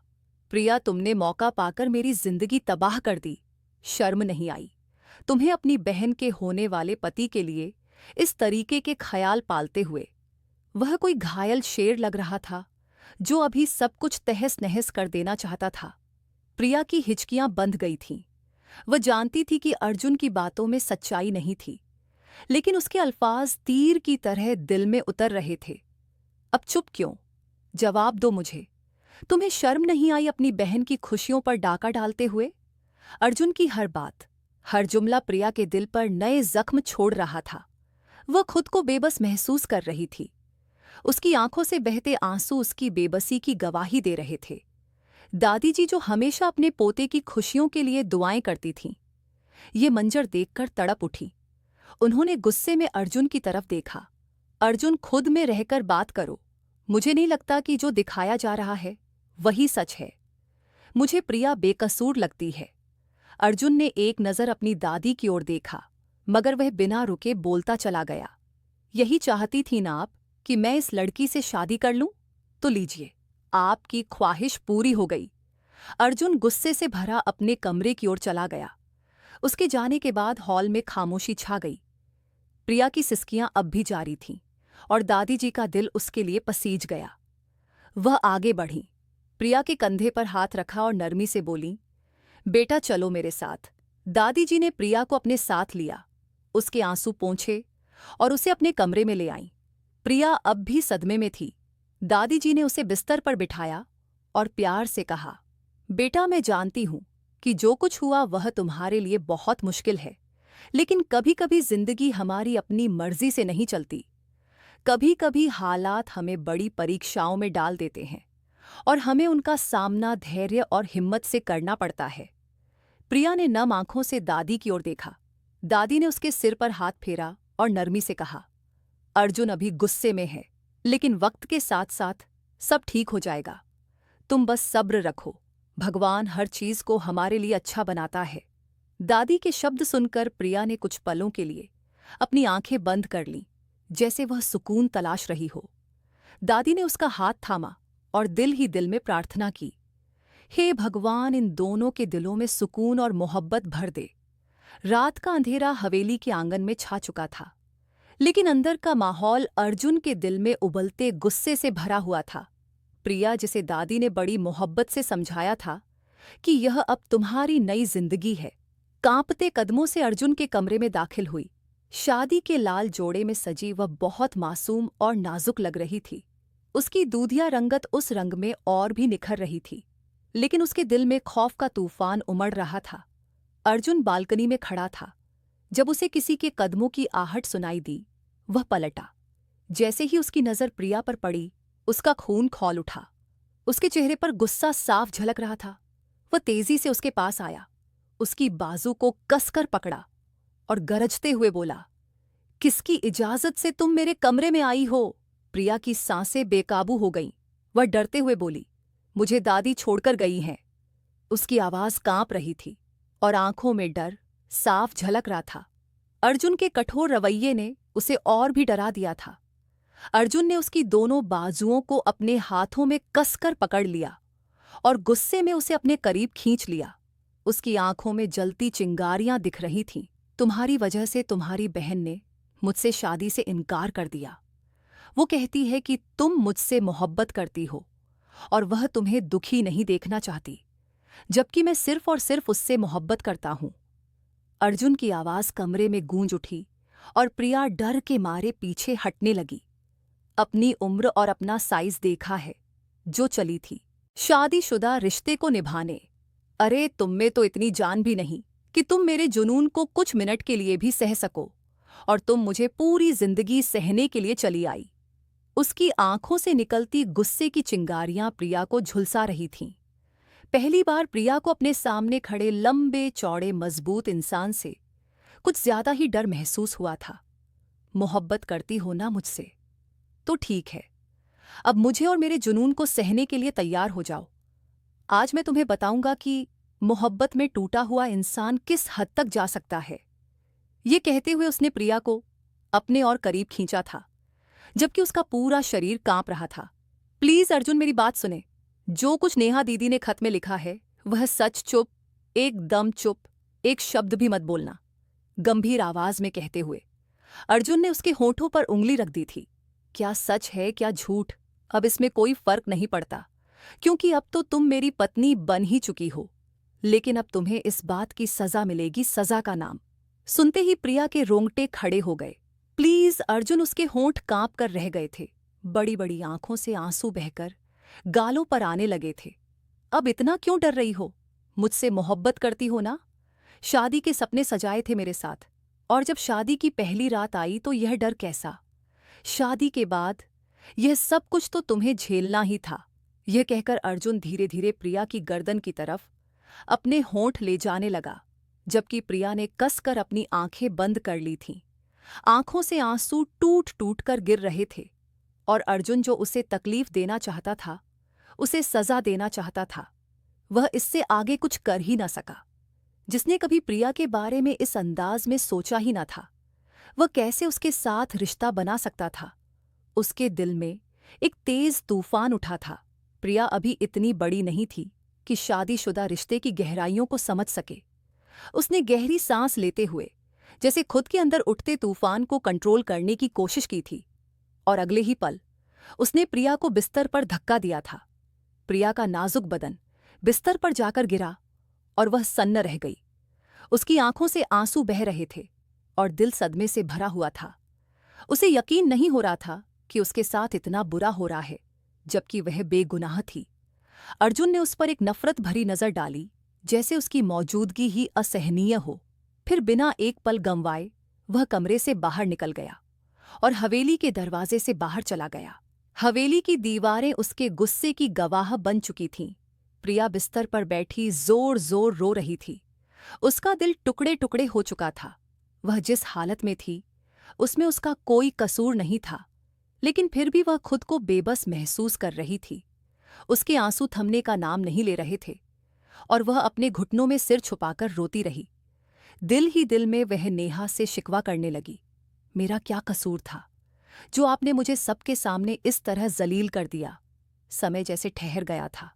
प्रिया, तुमने मौका पाकर मेरी जिंदगी तबाह कर दी। शर्म नहीं आई तुम्हें अपनी बहन के होने वाले पति के लिए इस तरीके के ख्याल पालते हुए? वह कोई घायल शेर लग रहा था, जो अभी सब कुछ तहस नहस कर देना चाहता था। प्रिया की हिचकियां बंध गई थीं। वह जानती थी कि अर्जुन की बातों में सच्चाई नहीं थी, लेकिन उसके अल्फाज तीर की तरह दिल में उतर रहे थे। अब चुप क्यों? जवाब दो मुझे। तुम्हें शर्म नहीं आई अपनी बहन की खुशियों पर डाका डालते हुए? अर्जुन की हर बात, हर जुमला प्रिया के दिल पर नए जख्म छोड़ रहा था। वह खुद को बेबस महसूस कर रही थी। उसकी आंखों से बहते आंसू उसकी बेबसी की गवाही दे रहे थे। दादी जी जो हमेशा अपने पोते की खुशियों के लिए दुआएं करती थीं, ये मंजर देखकर तड़प उठी। उन्होंने गुस्से में अर्जुन की तरफ देखा। अर्जुन, खुद में रहकर बात करो। मुझे नहीं लगता कि जो दिखाया जा रहा है वही सच है। मुझे प्रिया बेकसूर लगती है। अर्जुन ने एक नज़र अपनी दादी की ओर देखा, मगर वह बिना रुके बोलता चला गया। यही चाहती थी ना आप कि मैं इस लड़की से शादी कर लूं? तो लीजिए, आपकी ख्वाहिश पूरी हो गई। अर्जुन गुस्से से भरा अपने कमरे की ओर चला गया। उसके जाने के बाद हॉल में खामोशी छा गई। प्रिया की सिसकियां अब भी जारी थीं और दादी जी का दिल उसके लिए पसीज गया। वह आगे बढ़ी, प्रिया के कंधे पर हाथ रखा और नरमी से बोली, बेटा चलो मेरे साथ। दादी जी ने प्रिया को अपने साथ लिया, उसके आंसू पोंछे और उसे अपने कमरे में ले आईं। प्रिया अब भी सदमे में थी। दादी जी ने उसे बिस्तर पर बिठाया और प्यार से कहा, बेटा मैं जानती हूं कि जो कुछ हुआ वह तुम्हारे लिए बहुत मुश्किल है, लेकिन कभी कभी जिंदगी हमारी अपनी मर्जी से नहीं चलती। कभी कभी हालात हमें बड़ी परीक्षाओं में डाल देते हैं और हमें उनका सामना धैर्य और हिम्मत से करना पड़ता है। प्रिया ने नम आंखों से दादी की ओर देखा। दादी ने उसके सिर पर हाथ फेरा और नरमी से कहा, अर्जुन अभी गुस्से में है, लेकिन वक्त के साथ साथ सब ठीक हो जाएगा। तुम बस सब्र रखो, भगवान हर चीज को हमारे लिए अच्छा बनाता है। दादी के शब्द सुनकर प्रिया ने कुछ पलों के लिए अपनी आंखें बंद कर लीं, जैसे वह सुकून तलाश रही हो। दादी ने उसका हाथ थामा और दिल ही दिल में प्रार्थना की, हे भगवान, इन दोनों के दिलों में सुकून और मोहब्बत भर दे। रात का अंधेरा हवेली के आंगन में छा चुका था, लेकिन अंदर का माहौल अर्जुन के दिल में उबलते गुस्से से भरा हुआ था। प्रिया, जिसे दादी ने बड़ी मोहब्बत से समझाया था कि यह अब तुम्हारी नई जिंदगी है, कांपते कदमों से अर्जुन के कमरे में दाखिल हुई। शादी के लाल जोड़े में सजी वह बहुत मासूम और नाजुक लग रही थी। उसकी दूधिया रंगत उस रंग में और भी निखर रही थी, लेकिन उसके दिल में खौफ का तूफान उमड़ रहा था। अर्जुन बालकनी में खड़ा था। जब उसे किसी के कदमों की आहट सुनाई दी, वह पलटा। जैसे ही उसकी नज़र प्रिया पर पड़ी, उसका खून खौल उठा। उसके चेहरे पर गुस्सा साफ झलक रहा था। वह तेजी से उसके पास आया, उसकी बाजू को कसकर पकड़ा और गरजते हुए बोला, किसकी इजाजत से तुम मेरे कमरे में आई हो? प्रिया की सांसें बेकाबू हो गईं। वह डरते हुए बोली, मुझे दादी छोड़कर गई हैं। उसकी आवाज कांप रही थी और आंखों में डर साफ झलक रहा था। अर्जुन के कठोर रवैये ने उसे और भी डरा दिया था। अर्जुन ने उसकी दोनों बाजुओं को अपने हाथों में कसकर पकड़ लिया और गुस्से में उसे अपने करीब खींच लिया। उसकी आंखों में जलती चिंगारियां दिख रही थीं। तुम्हारी वजह से तुम्हारी बहन ने मुझसे शादी से इनकार कर दिया। वो कहती है कि तुम मुझसे मोहब्बत करती हो और वह तुम्हें दुखी नहीं देखना चाहती, जबकि मैं सिर्फ और सिर्फ उससे मोहब्बत करता हूं। अर्जुन की आवाज कमरे में गूंज उठी और प्रिया डर के मारे पीछे हटने लगी। अपनी उम्र और अपना साइज देखा है जो चली थी शादीशुदा रिश्ते को निभाने। अरे तुम में तो इतनी जान भी नहीं कि तुम मेरे जुनून को कुछ मिनट के लिए भी सह सको, और तुम मुझे पूरी जिंदगी सहने के लिए चली आई। उसकी आंखों से निकलती गुस्से की चिंगारियां प्रिया को झुलसा रही थीं। पहली बार प्रिया को अपने सामने खड़े लंबे चौड़े मजबूत इंसान से कुछ ज्यादा ही डर महसूस हुआ था। मोहब्बत करती हो ना मुझसे? तो ठीक है, अब मुझे और मेरे जुनून को सहने के लिए तैयार हो जाओ। आज मैं तुम्हें बताऊंगा कि मोहब्बत में टूटा हुआ इंसान किस हद तक जा सकता है। ये कहते हुए उसने प्रिया को अपने और करीब खींचा था, जबकि उसका पूरा शरीर कांप रहा था। प्लीज अर्जुन, मेरी बात सुने। जो कुछ नेहा दीदी ने खत में लिखा है वह सच। चुप, एकदम चुप, एक शब्द भी मत बोलना, गंभीर आवाज में कहते हुए अर्जुन ने उसके होठों पर उंगली रख दी थी। क्या सच है क्या झूठ, अब इसमें कोई फर्क नहीं पड़ता, क्योंकि अब तो तुम मेरी पत्नी बन ही चुकी हो। लेकिन अब तुम्हें इस बात की सजा मिलेगी, सजा का नाम। सुनते ही प्रिया के रोंगटे खड़े हो गए। प्लीज अर्जुन, उसके होंठ कांप कर रह गए थे। बड़ी बड़ी आंखों से आंसू बहकर गालों पर आने लगे थे। अब इतना क्यों डर रही हो? मुझसे मोहब्बत करती हो ना? शादी के सपने सजाए थे मेरे साथ, और जब शादी की पहली रात आई तो यह डर कैसा? शादी के बाद यह सब कुछ तो तुम्हें झेलना ही था। यह कहकर अर्जुन धीरे धीरे प्रिया की गर्दन की तरफ अपने होंठ ले जाने लगा, जबकि प्रिया ने कसकर अपनी आंखें बंद कर ली थीं। आंखों से आंसू टूट टूट कर गिर रहे थे, और अर्जुन जो उसे तकलीफ देना चाहता था, उसे सजा देना चाहता था, वह इससे आगे कुछ कर ही न सका। जिसने कभी प्रिया के बारे में इस अंदाज में सोचा ही न था, वह कैसे उसके साथ रिश्ता बना सकता था? उसके दिल में एक तेज तूफान उठा था। प्रिया अभी इतनी बड़ी नहीं थी कि शादीशुदा रिश्ते की गहराइयों को समझ सके। उसने गहरी सांस लेते हुए जैसे खुद के अंदर उठते तूफान को कंट्रोल करने की कोशिश की थी, और अगले ही पल उसने प्रिया को बिस्तर पर धक्का दिया था। प्रिया का नाजुक बदन बिस्तर पर जाकर गिरा और वह सन्न रह गई। उसकी आंखों से आंसू बह रहे थे और दिल सदमे से भरा हुआ था। उसे यकीन नहीं हो रहा था कि उसके साथ इतना बुरा हो रहा है, जबकि वह बेगुनाह थी। अर्जुन ने उस पर एक नफरत भरी नजर डाली, जैसे उसकी मौजूदगी ही असहनीय हो। फिर बिना एक पल गंवाए वह कमरे से बाहर निकल गया और हवेली के दरवाजे से बाहर चला गया। हवेली की दीवारें उसके गुस्से की गवाह बन चुकी थीं। प्रिया बिस्तर पर बैठी जोर जोर रो रही थी। उसका दिल टुकड़े टुकड़े हो चुका था। वह जिस हालत में थी उसमें उसका कोई कसूर नहीं था, लेकिन फिर भी वह खुद को बेबस महसूस कर रही थी। उसके आंसू थमने का नाम नहीं ले रहे थे और वह अपने घुटनों में सिर छुपाकर रोती रही। दिल ही दिल में वह नेहा से शिकवा करने लगी। मेरा क्या कसूर था जो आपने मुझे सबके सामने इस तरह जलील कर दिया? समय जैसे ठहर गया था।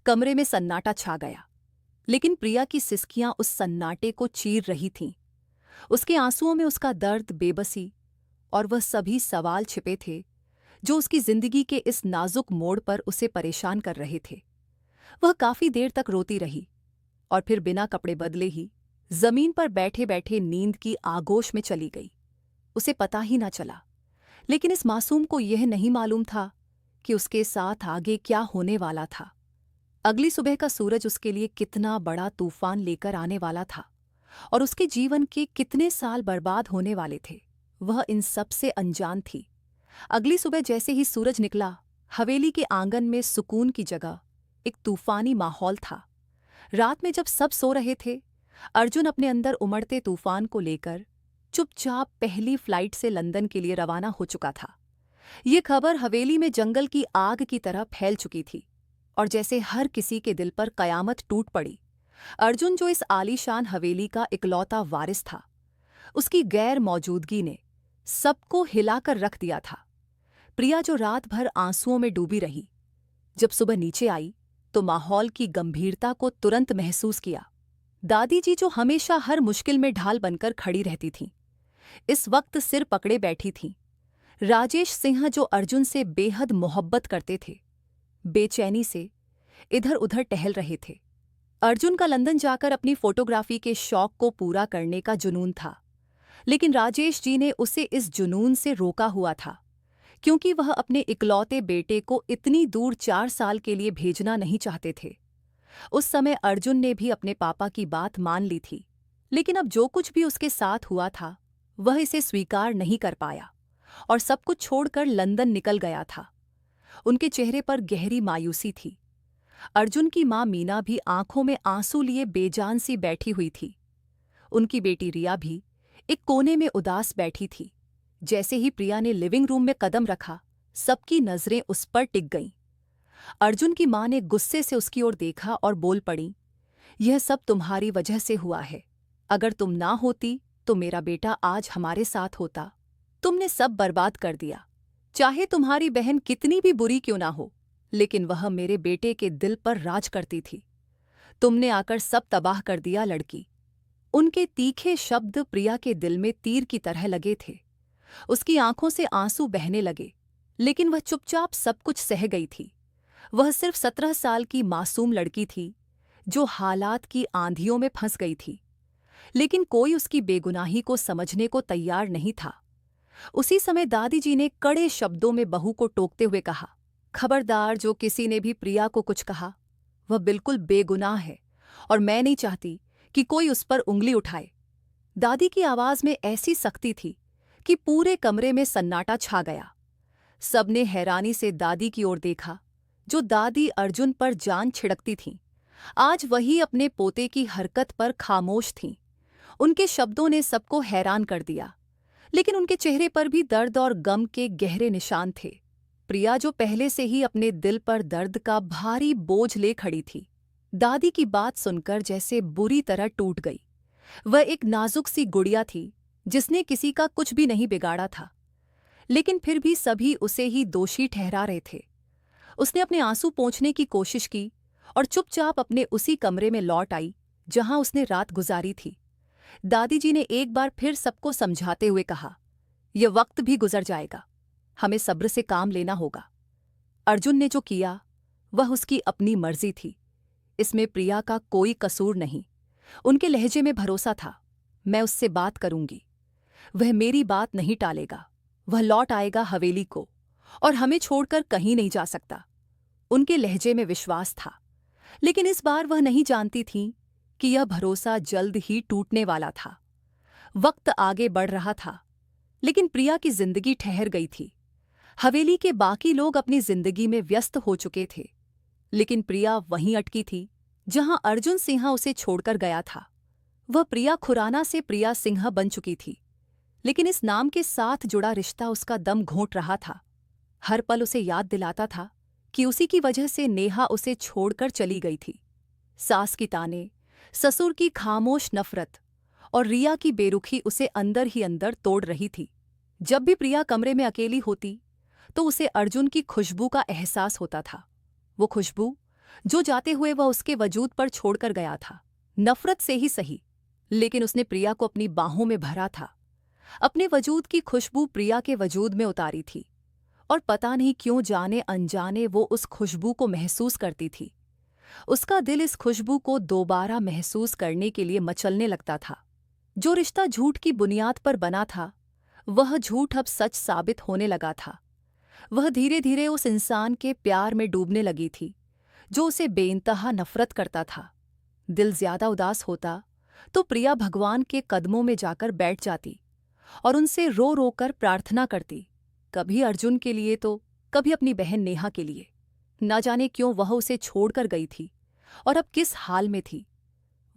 कमरे में सन्नाटा छा गया, लेकिन प्रिया की सिसकियां उस सन्नाटे को चीर रही थीं। उसके आंसुओं में उसका दर्द, बेबसी और वह सभी सवाल छिपे थे जो उसकी जिंदगी के इस नाजुक मोड़ पर उसे परेशान कर रहे थे। वह काफी देर तक रोती रही और फिर बिना कपड़े बदले ही जमीन पर बैठे बैठे नींद की आगोश में चली गई। उसे पता ही ना चला, लेकिन इस मासूम को यह नहीं मालूम था कि उसके साथ आगे क्या होने वाला था। अगली सुबह का सूरज उसके लिए कितना बड़ा तूफान लेकर आने वाला था और उसके जीवन के कितने साल बर्बाद होने वाले थे, वह इन सब से अनजान थी। अगली सुबह जैसे ही सूरज निकला, हवेली के आंगन में सुकून की जगह एक तूफानी माहौल था। रात में जब सब सो रहे थे, अर्जुन अपने अंदर उमड़ते तूफान को लेकर चुपचाप पहली फ्लाइट से लंदन के लिए रवाना हो चुका था। ये खबर हवेली में जंगल की आग की तरह फैल चुकी थी और जैसे हर किसी के दिल पर कयामत टूट पड़ी। अर्जुन, जो इस आलीशान हवेली का इकलौता वारिस था, उसकी गैर मौजूदगी ने सबको हिलाकर रख दिया था। प्रिया, जो रात भर आंसुओं में डूबी रही, जब सुबह नीचे आई तो माहौल की गंभीरता को तुरंत महसूस किया। दादी जी, जो हमेशा हर मुश्किल में ढाल बनकर खड़ी रहती थीं, इस वक्त सिर पकड़े बैठी थीं। राजेश सिंह, जो अर्जुन से बेहद मोहब्बत करते थे, बेचैनी से इधर उधर टहल रहे थे। अर्जुन का लंदन जाकर अपनी फोटोग्राफी के शौक को पूरा करने का जुनून था, लेकिन राजेश जी ने उसे इस जुनून से रोका हुआ था, क्योंकि वह अपने इकलौते बेटे को इतनी दूर 4 साल के लिए भेजना नहीं चाहते थे। उस समय अर्जुन ने भी अपने पापा की बात मान ली थी, लेकिन अब जो कुछ भी उसके साथ हुआ था, वह इसे स्वीकार नहीं कर पाया और सब कुछ छोड़कर लंदन निकल गया था। उनके चेहरे पर गहरी मायूसी थी। अर्जुन की मां मीना भी आंखों में आंसू लिए बेजान सी बैठी हुई थी। उनकी बेटी रिया भी एक कोने में उदास बैठी थी। जैसे ही प्रिया ने लिविंग रूम में कदम रखा, सबकी नजरें उस पर टिक गईं। अर्जुन की मां ने गुस्से से उसकी ओर देखा और बोल पड़ी, यह सब तुम्हारी वजह से हुआ है। अगर तुम ना होती तो मेरा बेटा आज हमारे साथ होता। तुमने सब बर्बाद कर दिया। चाहे तुम्हारी बहन कितनी भी बुरी क्यों ना हो, लेकिन वह मेरे बेटे के दिल पर राज करती थी। तुमने आकर सब तबाह कर दिया लड़की। उनके तीखे शब्द प्रिया के दिल में तीर की तरह लगे थे। उसकी आंखों से आंसू बहने लगे, लेकिन वह चुपचाप सब कुछ सह गई थी। वह सिर्फ 17 साल की मासूम लड़की थी जो हालात की आंधियों में फंस गई थी, लेकिन कोई उसकी बेगुनाही को समझने को तैयार नहीं था। उसी समय दादी जी ने कड़े शब्दों में बहू को टोकते हुए कहा, खबरदार, जो किसी ने भी प्रिया को कुछ कहा, वह बिल्कुल बेगुनाह है और मैं नहीं चाहती कि कोई उस पर उंगली उठाए। दादी की आवाज में ऐसी सख्ती थी कि पूरे कमरे में सन्नाटा छा गया। सबने हैरानी से दादी की ओर देखा, जो दादी अर्जुन पर जान छिड़कती थीं। आज वही अपने पोते की हरकत पर खामोश थीं। उनके शब्दों ने सबको हैरान कर दिया, लेकिन उनके चेहरे पर भी दर्द और गम के गहरे निशान थे। प्रिया, जो पहले से ही अपने दिल पर दर्द का भारी बोझ ले खड़ी थी, दादी की बात सुनकर जैसे बुरी तरह टूट गई। वह एक नाजुक सी गुड़िया थी जिसने किसी का कुछ भी नहीं बिगाड़ा था, लेकिन फिर भी सभी उसे ही दोषी ठहरा रहे थे। उसने अपने आंसू पोंछने की कोशिश की और चुपचाप अपने उसी कमरे में लौट आई जहां उसने रात गुजारी थी। दादी जी ने एक बार फिर सबको समझाते हुए कहा, यह वक्त भी गुजर जाएगा, हमें सब्र से काम लेना होगा। अर्जुन ने जो किया वह उसकी अपनी मर्जी थी, इसमें प्रिया का कोई कसूर नहीं। उनके लहजे में भरोसा था, मैं उससे बात करूंगी, वह मेरी बात नहीं टालेगा, वह लौट आएगा हवेली को और हमें छोड़कर कहीं नहीं जा सकता। उनके लहजे में विश्वास था, लेकिन इस बार वह नहीं जानती थी कि यह भरोसा जल्द ही टूटने वाला था। वक्त आगे बढ़ रहा था, लेकिन प्रिया की जिंदगी ठहर गई थी। हवेली के बाकी लोग अपनी जिंदगी में व्यस्त हो चुके थे, लेकिन प्रिया वहीं अटकी थी जहां अर्जुन सिंह उसे छोड़कर गया था। वह प्रिया खुराना से प्रिया सिंह बन चुकी थी, लेकिन इस नाम के साथ जुड़ा रिश्ता उसका दम घोंट रहा था। हर पल उसे याद दिलाता था कि उसी की वजह से नेहा उसे छोड़कर चली गई थी। सास की ताने, ससुर की खामोश नफरत और रिया की बेरुखी उसे अंदर ही अंदर तोड़ रही थी। जब भी प्रिया कमरे में अकेली होती तो उसे अर्जुन की खुशबू का एहसास होता था। वो खुशबू जो जाते हुए वह उसके वजूद पर छोड़कर गया था। नफरत से ही सही, लेकिन उसने प्रिया को अपनी बाहों में भरा था। अपने वजूद की खुशबू प्रिया के वजूद में उतारी थी, और पता नहीं क्यों जाने अनजाने वो उस खुशबू को महसूस करती थी। उसका दिल इस खुशबू को दोबारा महसूस करने के लिए मचलने लगता था। जो रिश्ता झूठ की बुनियाद पर बना था, वह झूठ अब सच साबित होने लगा था। वह धीरे धीरे उस इंसान के प्यार में डूबने लगी थी जो उसे बेइंतहा नफरत करता था। दिल ज्यादा उदास होता तो प्रिया भगवान के कदमों में जाकर बैठ जाती और उनसे रो रो कर प्रार्थना करती, कभी अर्जुन के लिए तो कभी अपनी बहन नेहा के लिए। न जाने क्यों वह उसे छोड़कर गई थी और अब किस हाल में थी,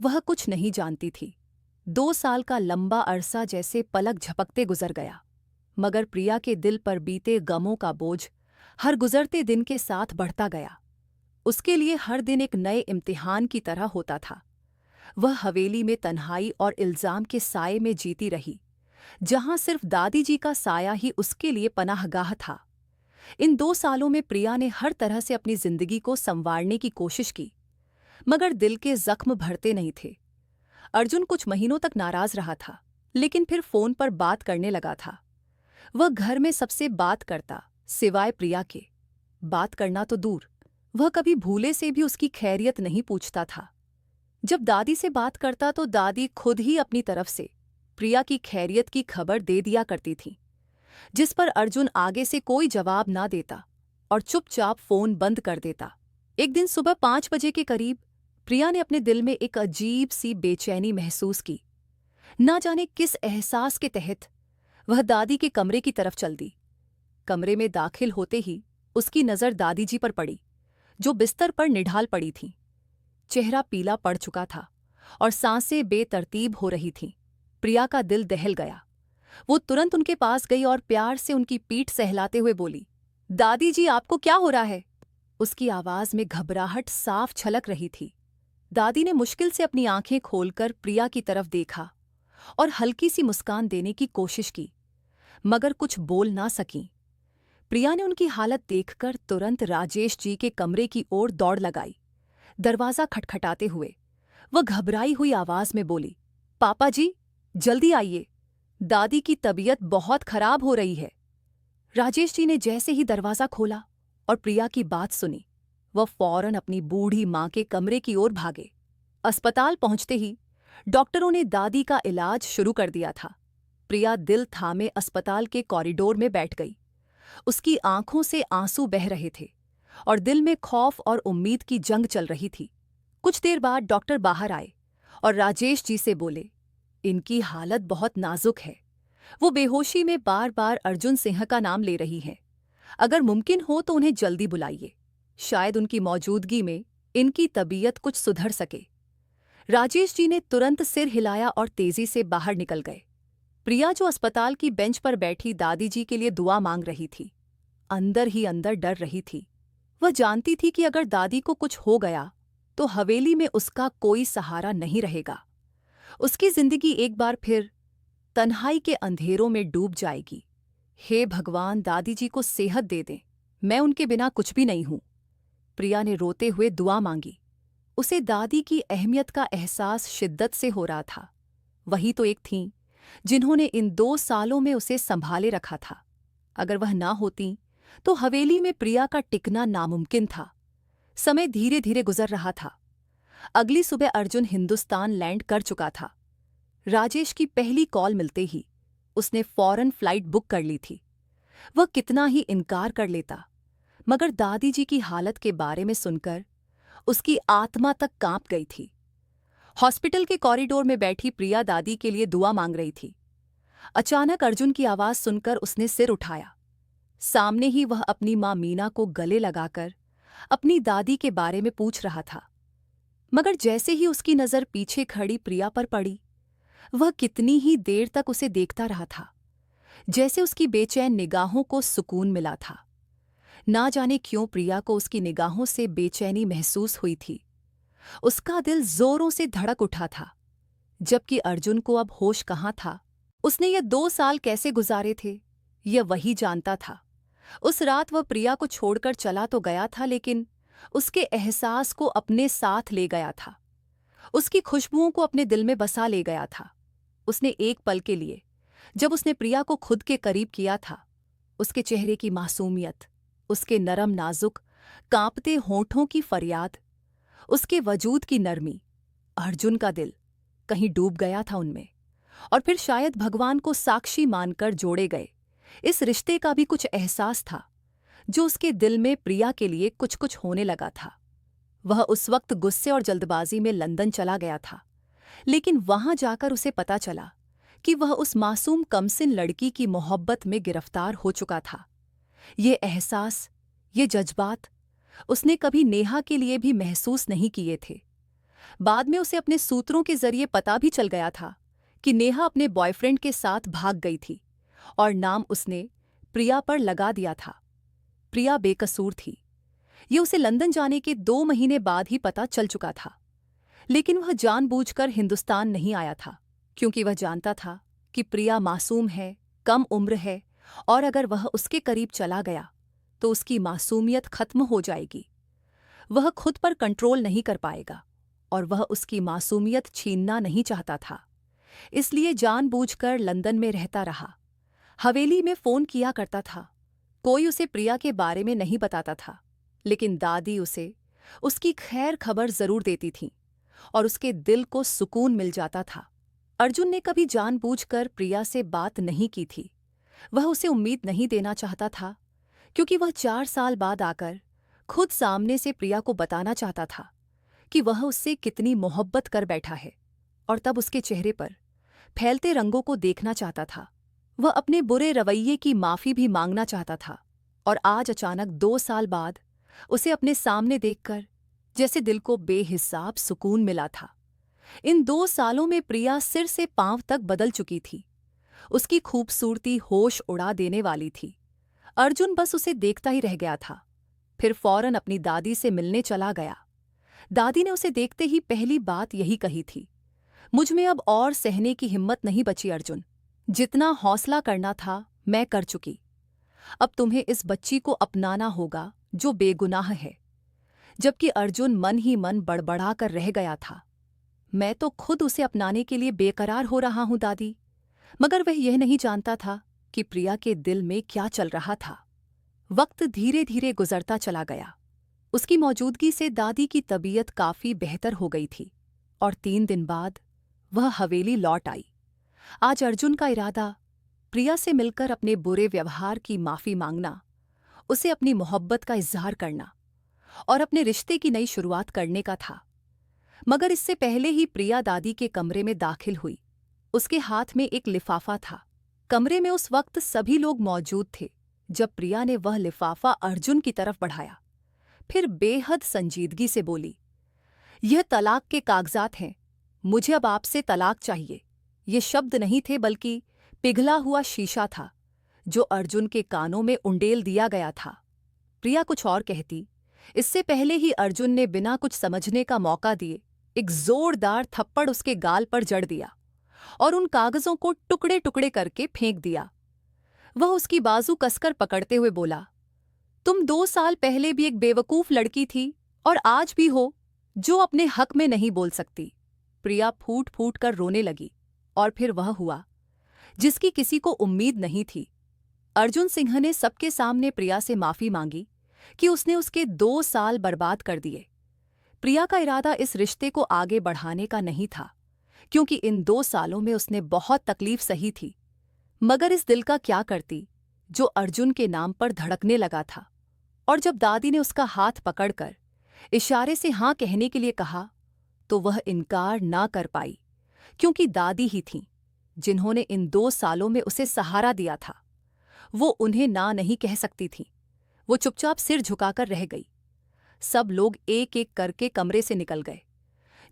वह कुछ नहीं जानती थी। 2 साल का लंबा अरसा जैसे पलक झपकते गुजर गया, मगर प्रिया के दिल पर बीते गमों का बोझ हर गुजरते दिन के साथ बढ़ता गया। उसके लिए हर दिन एक नए इम्तिहान की तरह होता था। वह हवेली में तन्हाई और इल्जाम के साये में जीती रही, जहां सिर्फ दादी जी का साया ही उसके लिए पनाहगाह था। इन 2 सालों में प्रिया ने हर तरह से अपनी जिंदगी को संवारने की कोशिश की, मगर दिल के जख्म भरते नहीं थे। अर्जुन कुछ महीनों तक नाराज रहा था, लेकिन फिर फोन पर बात करने लगा था। वह घर में सबसे बात करता, सिवाय प्रिया के। बात करना तो दूर, वह कभी भूले से भी उसकी खैरियत नहीं पूछता था। जब दादी से बात करता तो दादी खुद ही अपनी तरफ से प्रिया की खैरियत की खबर दे दिया करती थी, जिस पर अर्जुन आगे से कोई जवाब ना देता और चुपचाप फोन बंद कर देता। एक दिन सुबह 5 बजे के करीब प्रिया ने अपने दिल में एक अजीब सी बेचैनी महसूस की। ना जाने किस एहसास के तहत वह दादी के कमरे की तरफ चल दी। कमरे में दाखिल होते ही उसकी नज़र दादी जी पर पड़ी, जो बिस्तर पर निढाल पड़ी थीं। चेहरा पीला पड़ चुका था और सांसें बेतरतीब हो रही थीं। प्रिया का दिल दहल गया। वो तुरंत उनके पास गई और प्यार से उनकी पीठ सहलाते हुए बोली, दादी जी, आपको क्या हो रहा है? उसकी आवाज में घबराहट साफ छलक रही थी। दादी ने मुश्किल से अपनी आंखें खोलकर प्रिया की तरफ देखा और हल्की सी मुस्कान देने की कोशिश की, मगर कुछ बोल ना सकीं। प्रिया ने उनकी हालत देखकर तुरंत राजेश जी के कमरे की ओर दौड़ लगाई। दरवाज़ा खटखटाते हुए वह घबराई हुई आवाज में बोली, पापा जी, जल्दी आइए, दादी की तबीयत बहुत खराब हो रही है। राजेश जी ने जैसे ही दरवाजा खोला और प्रिया की बात सुनी, वह फौरन अपनी बूढ़ी मां के कमरे की ओर भागे। अस्पताल पहुंचते ही डॉक्टरों ने दादी का इलाज शुरू कर दिया था। प्रिया दिल थामे अस्पताल के कॉरिडोर में बैठ गई। उसकी आंखों से आंसू बह रहे थे और दिल में खौफ और उम्मीद की जंग चल रही थी। कुछ देर बाद डॉक्टर बाहर आए और राजेश जी से बोले, इनकी हालत बहुत नाजुक है। वो बेहोशी में बार बार अर्जुन सिंह का नाम ले रही हैं। अगर मुमकिन हो तो उन्हें जल्दी बुलाइए। शायद उनकी मौजूदगी में इनकी तबीयत कुछ सुधर सके। राजेश जी ने तुरंत सिर हिलाया और तेजी से बाहर निकल गए। प्रिया, जो अस्पताल की बेंच पर बैठी दादी जी के लिए दुआ मांग रही थी, अंदर ही अंदर डर रही थी। वह जानती थी कि अगर दादी को कुछ हो गया तो हवेली में उसका कोई सहारा नहीं रहेगा। उसकी जिंदगी एक बार फिर तन्हाई के अंधेरों में डूब जाएगी। हे भगवान, दादी जी को सेहत दे दें। मैं उनके बिना कुछ भी नहीं हूं। प्रिया ने रोते हुए दुआ मांगी। उसे दादी की अहमियत का एहसास शिद्दत से हो रहा था। वही तो एक थीं जिन्होंने इन 2 सालों में उसे संभाले रखा था। अगर वह ना होती तो हवेली में प्रिया का टिकना नामुमकिन था। समय धीरे धीरे गुजर रहा था। अगली सुबह अर्जुन हिंदुस्तान लैंड कर चुका था। राजेश की पहली कॉल मिलते ही उसने फौरन फ्लाइट बुक कर ली थी। वह कितना ही इनकार कर लेता, मगर दादी जी की हालत के बारे में सुनकर उसकी आत्मा तक कांप गई थी। हॉस्पिटल के कॉरिडोर में बैठी प्रिया दादी के लिए दुआ मांग रही थी। अचानक अर्जुन की आवाज सुनकर उसने सिर उठाया। सामने ही वह अपनी मां मीना को गले लगाकर अपनी दादी के बारे में पूछ रहा था। मगर जैसे ही उसकी नजर पीछे खड़ी प्रिया पर पड़ी, वह कितनी ही देर तक उसे देखता रहा था, जैसे उसकी बेचैन निगाहों को सुकून मिला था। ना जाने क्यों प्रिया को उसकी निगाहों से बेचैनी महसूस हुई थी। उसका दिल जोरों से धड़क उठा था। जबकि अर्जुन को अब होश कहाँ था। उसने ये 2 साल कैसे गुजारे थे, यह वही जानता था। उस रात वह प्रिया को छोड़कर चला तो गया था, लेकिन उसके एहसास को अपने साथ ले गया था। उसकी खुशबुओं को अपने दिल में बसा ले गया था। उसने एक पल के लिए, जब उसने प्रिया को खुद के करीब किया था, उसके चेहरे की मासूमियत, उसके नरम नाजुक कांपते होठों की फरियाद, उसके वजूद की नरमी, अर्जुन का दिल कहीं डूब गया था उनमें। और फिर शायद भगवान को साक्षी मानकर जोड़े गए इस रिश्ते का भी कुछ एहसास था, जो उसके दिल में प्रिया के लिए कुछ कुछ होने लगा था। वह उस वक्त गुस्से और जल्दबाजी में लंदन चला गया था, लेकिन वहां जाकर उसे पता चला कि वह उस मासूम कमसिन लड़की की मोहब्बत में गिरफ्तार हो चुका था। ये एहसास, ये जज्बात उसने कभी नेहा के लिए भी महसूस नहीं किए थे। बाद में उसे अपने सूत्रों के जरिए पता भी चल गया था कि नेहा अपने बॉयफ्रेंड के साथ भाग गई थी और नाम उसने प्रिया पर लगा दिया था। प्रिया बेकसूर थी। ये उसे लंदन जाने के 2 महीने बाद ही पता चल चुका था। लेकिन वह जानबूझकर हिंदुस्तान नहीं आया था, क्योंकि वह जानता था कि प्रिया मासूम है, कम उम्र है, और अगर वह उसके करीब चला गया तो उसकी मासूमियत खत्म हो जाएगी। वह खुद पर कंट्रोल नहीं कर पाएगा और वह उसकी मासूमियत छीनना नहीं चाहता था। इसलिए जानबूझकर लंदन में रहता रहा। हवेली में फोन किया करता था। कोई उसे प्रिया के बारे में नहीं बताता था, लेकिन दादी उसे उसकी खैर खबर जरूर देती थी और उसके दिल को सुकून मिल जाता था। अर्जुन ने कभी जानबूझकर प्रिया से बात नहीं की थी। वह उसे उम्मीद नहीं देना चाहता था, क्योंकि वह 4 साल बाद आकर खुद सामने से प्रिया को बताना चाहता था कि वह उससे कितनी मोहब्बत कर बैठा है, और तब उसके चेहरे पर फैलते रंगों को देखना चाहता था। वह अपने बुरे रवैये की माफी भी मांगना चाहता था। और आज अचानक 2 साल बाद उसे अपने सामने देखकर जैसे दिल को बेहिसाब सुकून मिला था। इन 2 सालों में प्रिया सिर से पांव तक बदल चुकी थी। उसकी खूबसूरती होश उड़ा देने वाली थी। अर्जुन बस उसे देखता ही रह गया था। फिर फौरन अपनी दादी से मिलने चला गया। दादी ने उसे देखते ही पहली बात यही कही थी, मुझ में अब और सहने की हिम्मत नहीं बची अर्जुन। जितना हौसला करना था मैं कर चुकी। अब तुम्हें इस बच्ची को अपनाना होगा जो बेगुनाह है। जबकि अर्जुन मन ही मन बड़बड़ा कर रह गया था, मैं तो खुद उसे अपनाने के लिए बेकरार हो रहा हूं दादी। मगर वह यह नहीं जानता था कि प्रिया के दिल में क्या चल रहा था। वक्त धीरे धीरे गुजरता चला गया। उसकी मौजूदगी से दादी की तबीयत काफी बेहतर हो गई थी और 3 दिन बाद वह हवेली लौट आई। आज अर्जुन का इरादा प्रिया से मिलकर अपने बुरे व्यवहार की माफी मांगना, उसे अपनी मोहब्बत का इजहार करना और अपने रिश्ते की नई शुरुआत करने का था। मगर इससे पहले ही प्रिया दादी के कमरे में दाखिल हुई। उसके हाथ में एक लिफाफा था। कमरे में उस वक्त सभी लोग मौजूद थे जब प्रिया ने वह लिफाफा अर्जुन की तरफ बढ़ाया। फिर बेहद संजीदगी से बोली, यह तलाक के कागजात हैं। मुझे अब आपसे तलाक चाहिए। ये शब्द नहीं थे बल्कि पिघला हुआ शीशा था जो अर्जुन के कानों में उंडेल दिया गया था। प्रिया कुछ और कहती, इससे पहले ही अर्जुन ने बिना कुछ समझने का मौका दिए एक जोरदार थप्पड़ उसके गाल पर जड़ दिया और उन कागजों को टुकड़े टुकड़े करके फेंक दिया। वह उसकी बाजू कसकर पकड़ते हुए बोला, तुम 2 साल पहले भी एक बेवकूफ लड़की थी और आज भी हो जो अपने हक में नहीं बोल सकती। प्रिया फूट फूट कर रोने लगी और फिर वह हुआ जिसकी किसी को उम्मीद नहीं थी। अर्जुन सिंह ने सबके सामने प्रिया से माफी मांगी कि उसने उसके 2 साल बर्बाद कर दिए। प्रिया का इरादा इस रिश्ते को आगे बढ़ाने का नहीं था, क्योंकि इन 2 सालों में उसने बहुत तकलीफ सही थी। मगर इस दिल का क्या करती जो अर्जुन के नाम पर धड़कने लगा था। और जब दादी ने उसका हाथ पकड़कर इशारे से हाँ कहने के लिए कहा तो वह इनकार ना कर पाई, क्योंकि दादी ही थीं जिन्होंने इन 2 सालों में उसे सहारा दिया था। वो उन्हें ना नहीं कह सकती थी। वो चुपचाप सिर झुकाकर रह गई। सब लोग एक एक करके कमरे से निकल गए,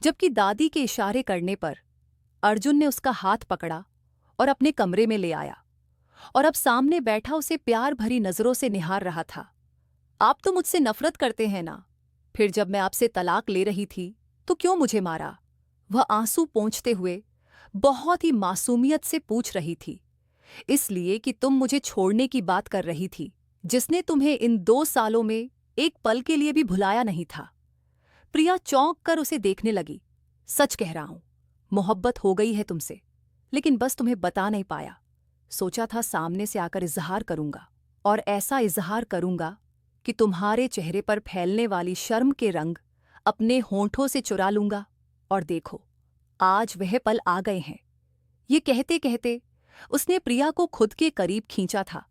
जबकि दादी के इशारे करने पर अर्जुन ने उसका हाथ पकड़ा और अपने कमरे में ले आया और अब सामने बैठा उसे प्यार भरी नजरों से निहार रहा था। आप तो मुझसे नफरत करते हैं ना? फिर जब मैं आपसे तलाक ले रही थी तो क्यों मुझे मारा? वह आंसू पोंछते हुए बहुत ही मासूमियत से पूछ रही थी। इसलिए कि तुम मुझे छोड़ने की बात कर रही थी, जिसने तुम्हें इन 2 सालों में एक पल के लिए भी भुलाया नहीं था। प्रिया चौंक कर उसे देखने लगी। सच कह रहा हूं, मोहब्बत हो गई है तुमसे, लेकिन बस तुम्हें बता नहीं पाया। सोचा था सामने से आकर इजहार करूंगा और ऐसा इजहार करूंगा कि तुम्हारे चेहरे पर फैलने वाली शर्म के रंग अपने होंठों से चुरा लूंगा। और देखो, आज वह पल आ गए हैं। ये कहते कहते उसने प्रिया को खुद के करीब खींचा था,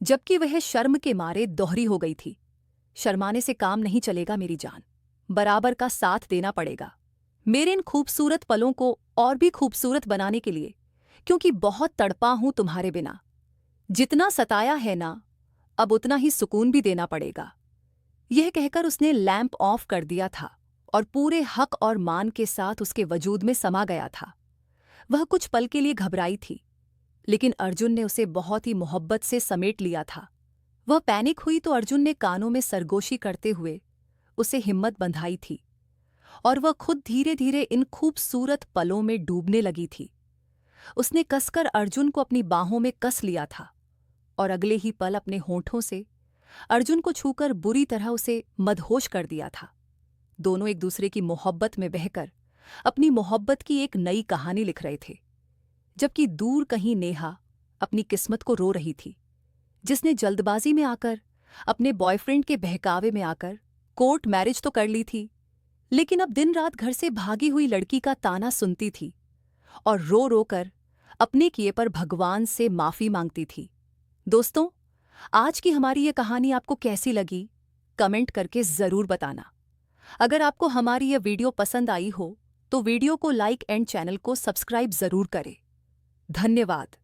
जबकि वह शर्म के मारे दोहरी हो गई थी। शर्माने से काम नहीं चलेगा मेरी जान, बराबर का साथ देना पड़ेगा मेरे इन खूबसूरत पलों को और भी खूबसूरत बनाने के लिए, क्योंकि बहुत तड़पा हूं तुम्हारे बिना। जितना सताया है ना, अब उतना ही सुकून भी देना पड़ेगा। यह कहकर उसने लैंप ऑफ कर दिया था और पूरे हक और मान के साथ उसके वजूद में समा गया था। वह कुछ पल के लिए घबराई थी, लेकिन अर्जुन ने उसे बहुत ही मोहब्बत से समेट लिया था। वह पैनिक हुई तो अर्जुन ने कानों में सरगोशी करते हुए उसे हिम्मत बंधाई थी और वह खुद धीरे धीरे इन खूबसूरत पलों में डूबने लगी थी। उसने कसकर अर्जुन को अपनी बाहों में कस लिया था और अगले ही पल अपने होंठों से अर्जुन को छूकर बुरी तरह उसे मदहोश कर दिया था। दोनों एक दूसरे की मोहब्बत में बहकर अपनी मोहब्बत की एक नई कहानी लिख रहे थे, जबकि दूर कहीं नेहा अपनी किस्मत को रो रही थी, जिसने जल्दबाजी में आकर अपने बॉयफ्रेंड के बहकावे में आकर कोर्ट मैरिज तो कर ली थी, लेकिन अब दिन रात घर से भागी हुई लड़की का ताना सुनती थी और रो रो कर अपने किए पर भगवान से माफी मांगती थी। दोस्तों, आज की हमारी ये कहानी आपको कैसी लगी, कमेंट करके जरूर बताना। अगर आपको हमारी यह वीडियो पसंद आई हो तो वीडियो को लाइक एंड चैनल को सब्सक्राइब जरूर करें। धन्यवाद।